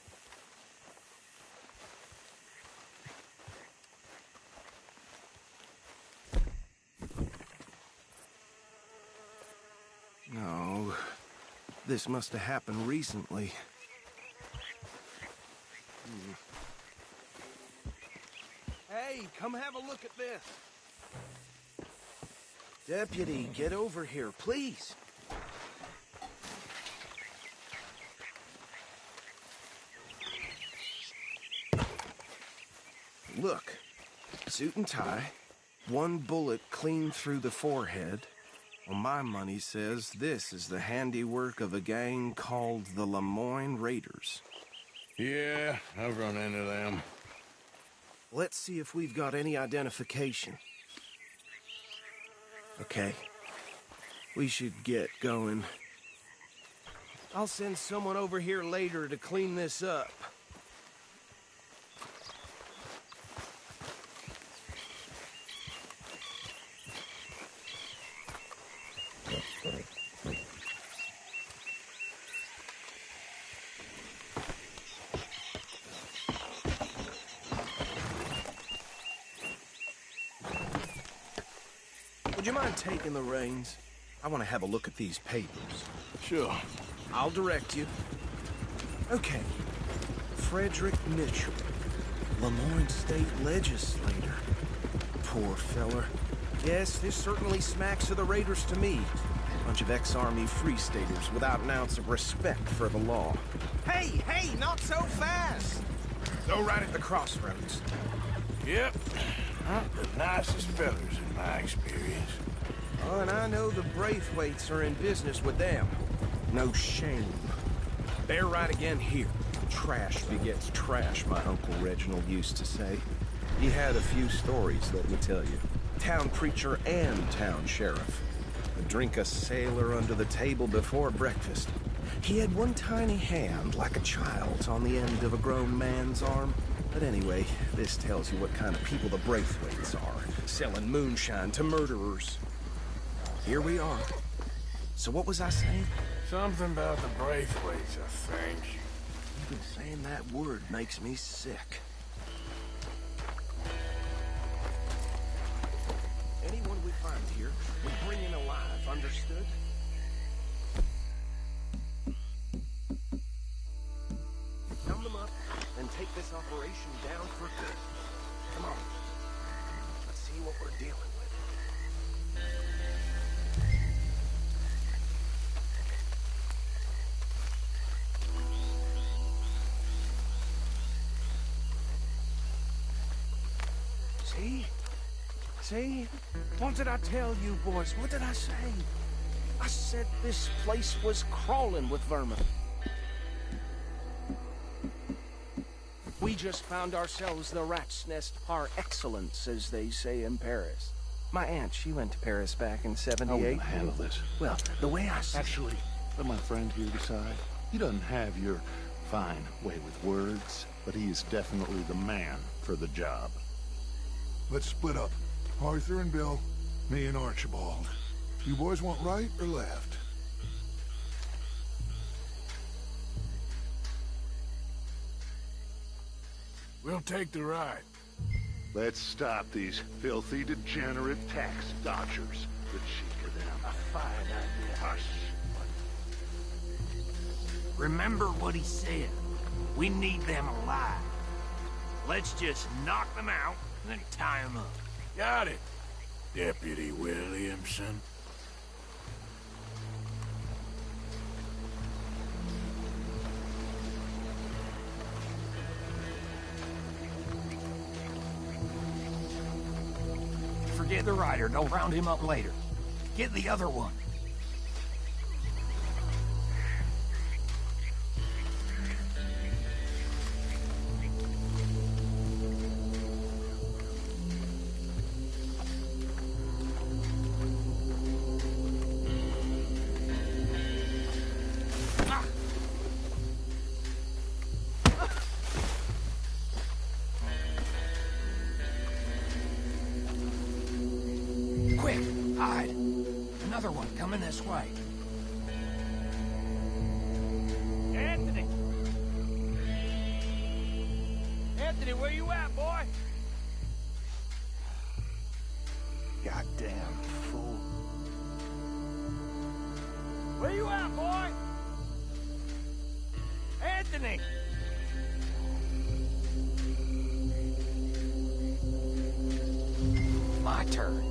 No. This must have happened recently. Hey, come have a look at this. Deputy, get over here, please. Look, suit and tie, one bullet clean through the forehead. Well, my money says this is the handiwork of a gang called the Lemoyne Raiders. Yeah, I've run into them. Let's see if we've got any identification. Okay. We should get going. I'll send someone over here later to clean this up. Would you mind taking the reins? I want to have a look at these papers. Sure. I'll direct you. Okay. Frederick Mitchell, Lemoyne State Legislator. Poor feller. Yes, this certainly smacks of the Raiders to me. Bunch of ex-Army Free Staters without an ounce of respect for the law. Hey, hey, not so fast! Go right at the crossroads. Yep. The nicest fellas in my experience. Oh, and I know the Braithwaites are in business with them. No shame. They're right again here. Trash begets trash, my Uncle Reginald used to say. He had a few stories, let me tell you. Town preacher and town sheriff. Would drink a sailor under the table before breakfast. He had one tiny hand, like a child's, on the end of a grown man's arm. But anyway, this tells you what kind of people the Braithwaites are, selling moonshine to murderers. Here we are. So what was I saying? Something about the Braithwaites, I think. Even saying that word makes me sick. Anyone we find here, we bring in alive, understood? Count them up, and take this operation down for good. Come on. Let's see what we're dealing with. See? See? What did I tell you, boys? What did I say? I said this place was crawling with vermin. We just found ourselves the rat's nest par excellence, as they say in Paris. My aunt, she went to Paris back in '78. How are we gonna handle this? Well, the way I see... Actually, let my friend here decide. He doesn't have your fine way with words, but he is definitely the man for the job. Let's split up. Arthur and Bill, me and Archibald. You boys want right or left? We'll take the ride. Let's stop these filthy, degenerate tax dodgers. The cheek of them. A fine idea. Hush. Remember what he said. We need them alive. Let's just knock them out and then tie them up. Got it, Deputy Williamson. Forget the rider. Don't round him up later. Get the other one. Quick, hide. Another one coming this way. Anthony! Anthony, where you at, boy? Goddamn fool. Where you at, boy? Anthony! My turn.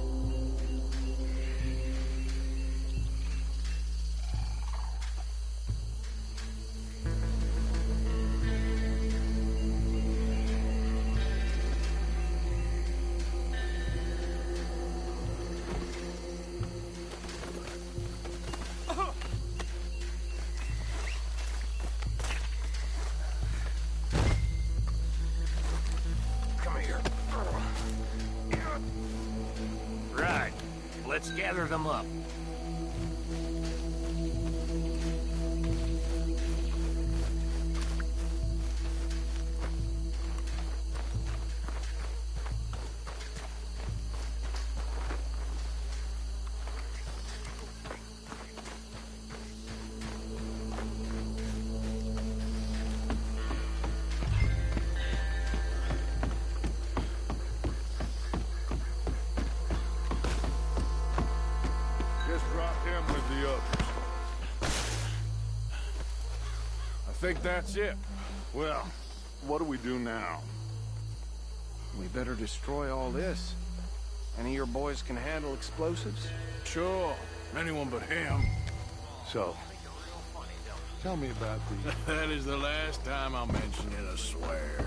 Come here. Right. Let's gather them up. Just drop him with the others. I think that's it. Well, what do we do now? We better destroy all this. Any of your boys can handle explosives? Sure. Anyone but him. So, tell me about the... That is the last time I'll mention it, I swear.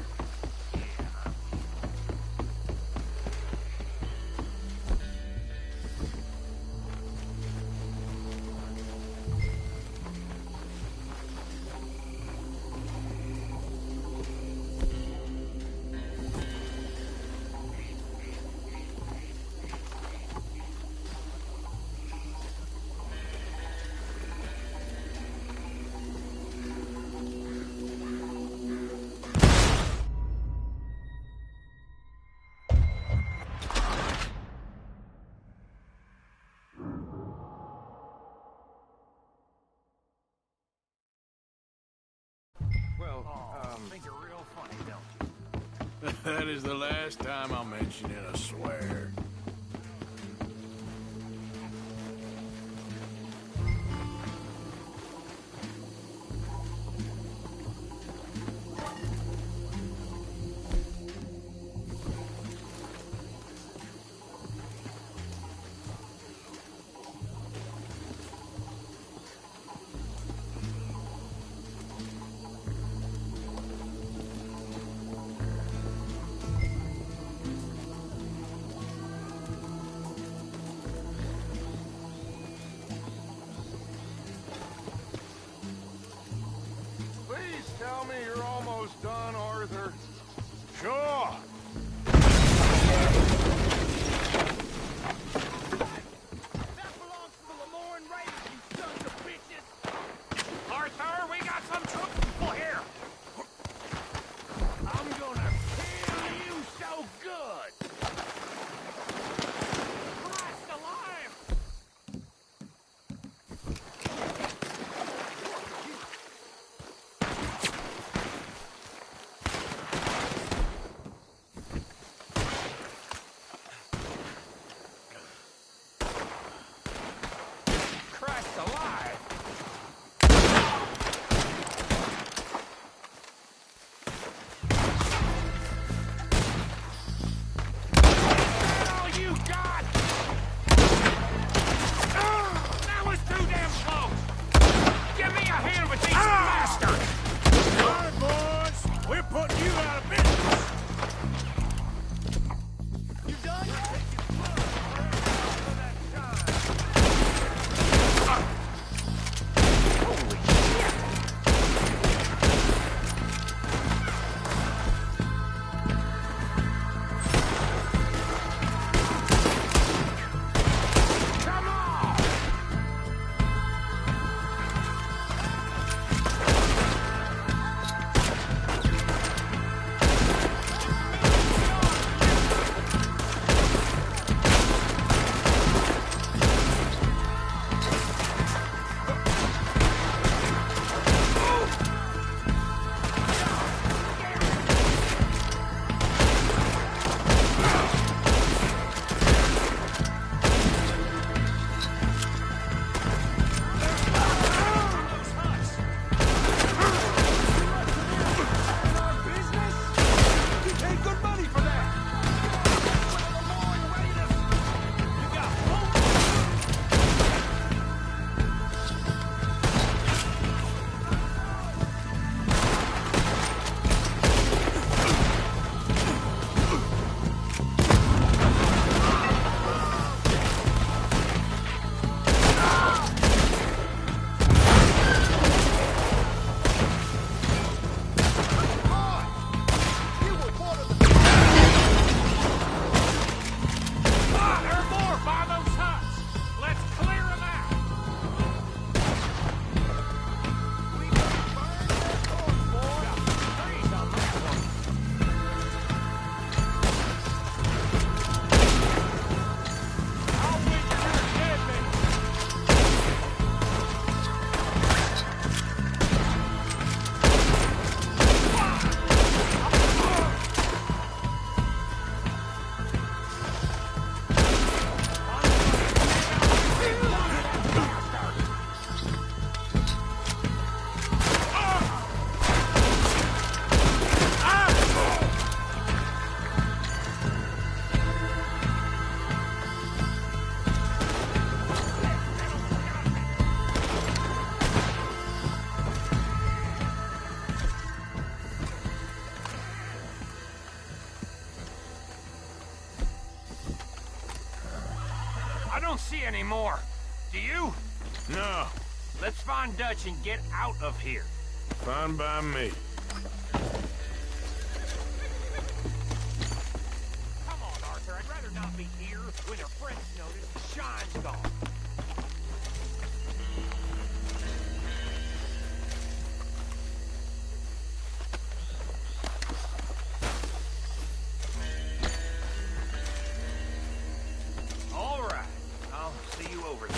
Think you're real funny, don't you? That is the last time I'll mention it, I swear. Please tell me you're almost done, Arthur. Sure. Arthur, we got some trouble here. I'm gonna kill you so good. Christ alive! don't see any more. Do you? No. Let's find Dutch and get out of here. Fine by me. Come on, Arthur. I'd rather not be here when our friends notice the shine's gone. All right. I'll see you over there.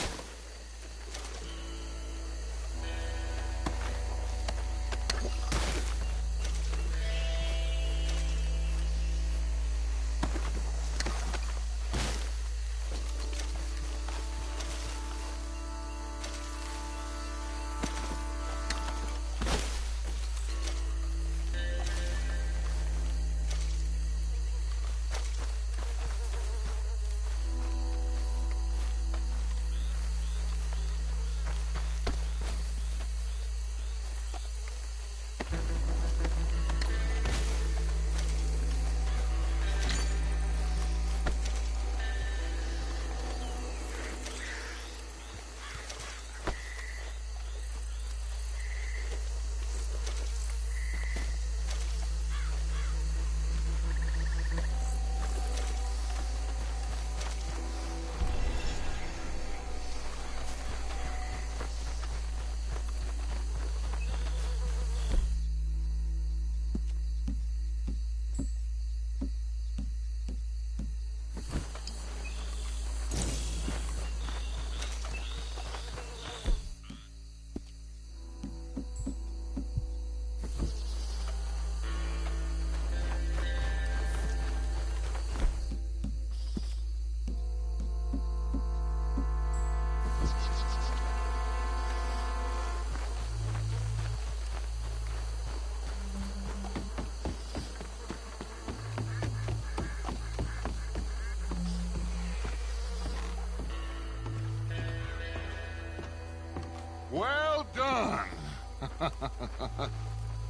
Well done.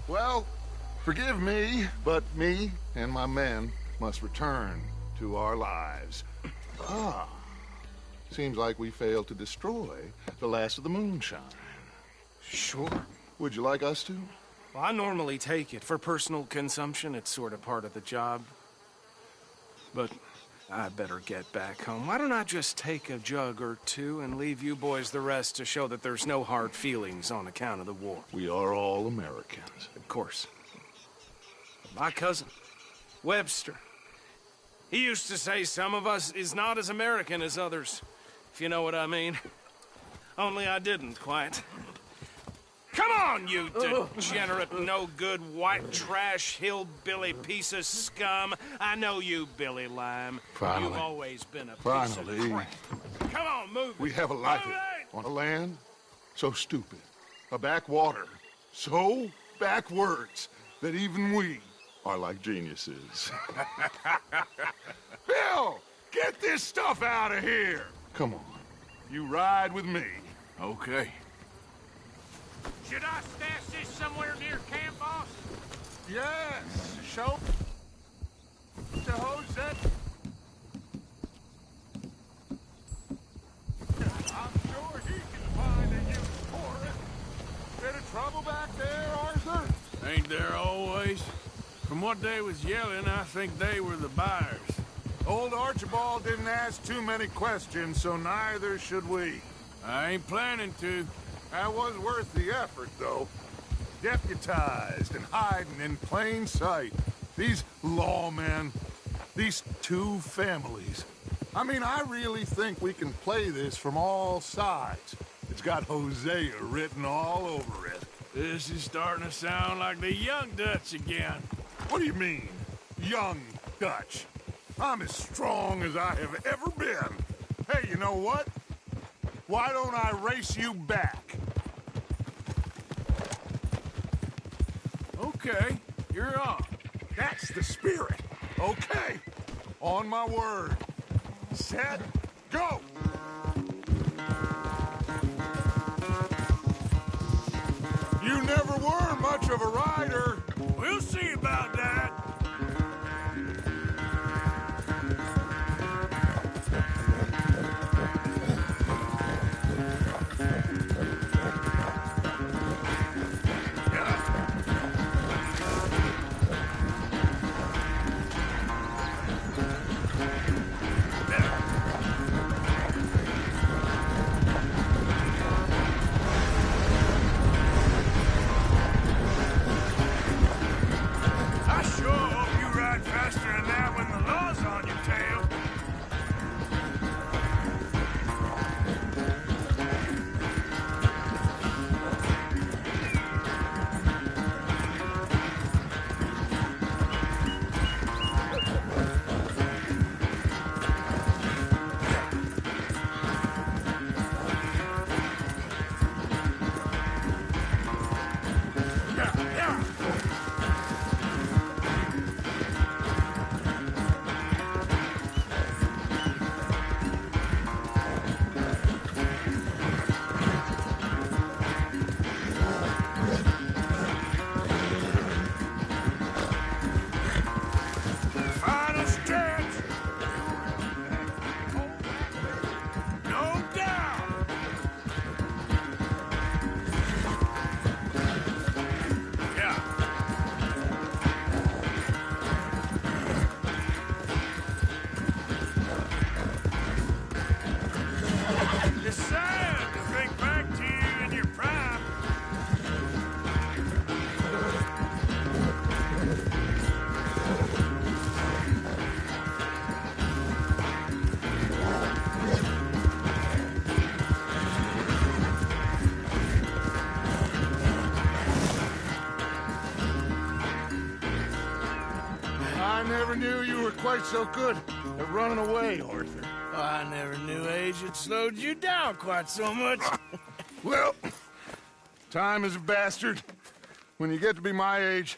Well, forgive me, but me and my men must return to our lives. Ah, seems like we failed to destroy the last of the moonshine. Sure. Would you like us to? Well, I normally take it. For personal consumption, it's sort of part of the job. But I better get back home. Why don't I just take a jug or two and leave you boys the rest to show that there's no hard feelings on account of the war? We are all Americans. Of course. My cousin, Webster, he used to say some of us is not as American as others, if you know what I mean. Only I didn't quite. Come on, you degenerate, no-good, white trash, hillbilly piece of scum. I know you, Billy Lime. Finally. You've always been a piece Finally. of crap. Come on, move it. We have a life Move it. on a land so stupid, a backwater so backwards that even we are like geniuses. Bill, get this stuff out of here. Come on, you ride with me. Okay. Should I stash this somewhere near camp, boss? Yes, show to Jose. I'm sure he can find a use for it. Bit of trouble back there, Arthur? Ain't there always? From what they was yelling, I think they were the buyers. Old Archibald didn't ask too many questions, so neither should we. I ain't planning to. That was worth the effort, though. Deputized and hiding in plain sight. These lawmen, these two families. I mean, I really think we can play this from all sides. It's got Hosea written all over it. This is starting to sound like the young Dutch again. What do you mean, young Dutch? I'm as strong as I have ever been. Hey, you know what? Why don't I race you back? Okay, you're on. That's the spirit. Okay, on my word. Set, go! You never were much of a rider. We'll see about that. I never knew you were quite so good at running away, Arthur. I never knew age had slowed you down quite so much. Well, time is a bastard. When you get to be my age,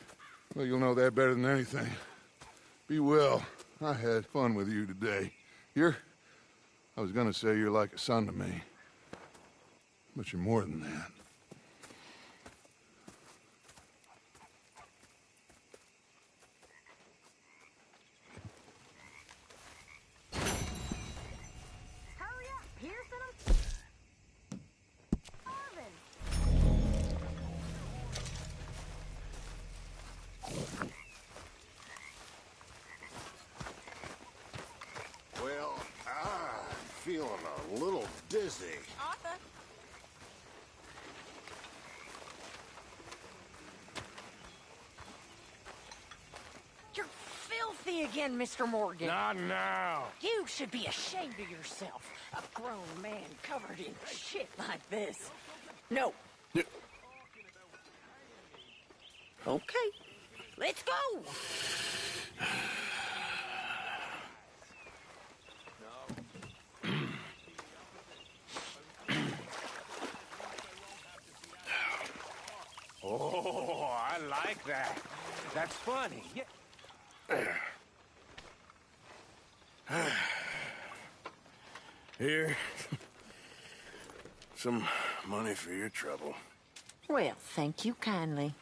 well, you'll know that better than anything. Be well. I had fun with you today. I was gonna say you're like a son to me. But you're more than that. Hurry up, Pearson. Marvin. Well, I'm feeling a little dizzy. Arthur. You're filthy again, Mr. Morgan. Not now. You should be ashamed of yourself. A grown man covered in shit like this. No. Okay. Let's go. Oh, I like that. That's funny. Here. Some money for your trouble. Well, thank you kindly.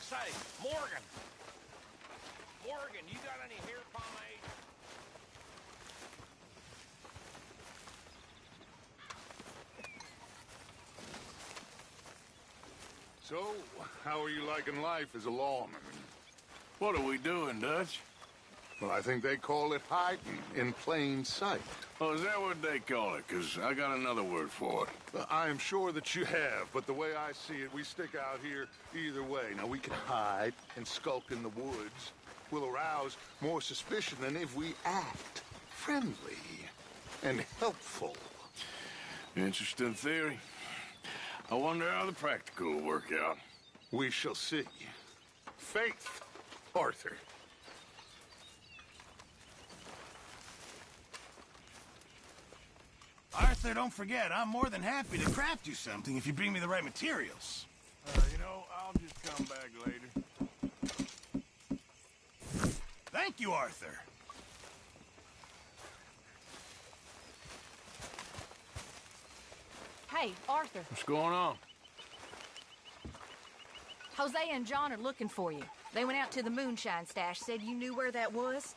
Say, Morgan. Morgan, you got any hair pomade? So, how are you liking life as a lawman? What are we doing, Dutch? Well, I think they call it hiding in plain sight. Oh, is that what they call it? Because I got another word for it. I am sure that you have, but the way I see it, we stick out here either way. Now, we can hide and skulk in the woods. We'll arouse more suspicion than if we act friendly and helpful. Interesting theory. I wonder how the practical will work out. We shall see. Faith, Arthur. Arthur, don't forget, I'm more than happy to craft you something if you bring me the right materials. I'll just come back later. Thank you, Arthur. Hey, Arthur. What's going on? Jose and John are looking for you. They went out to the moonshine stash, said you knew where that was.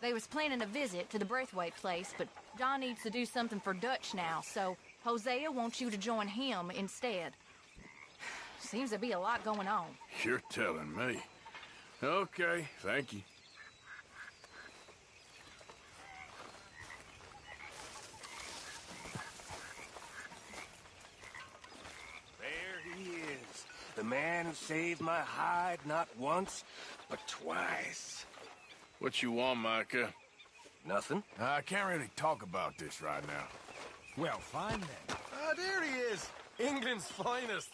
They was planning a visit to the Braithwaite place, but John needs to do something for Dutch now, so Hosea wants you to join him instead. Seems to be a lot going on. You're telling me. Okay, thank you. There he is. The man who saved my hide not once, but twice. What you want, Micah? Nothing. I can't really talk about this right now. Well, fine then. Ah, there he is. England's finest.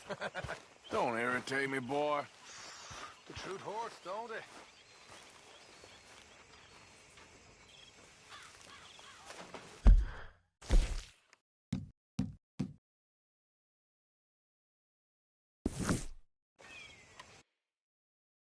Don't irritate me, boy. The truth hurts, don't it?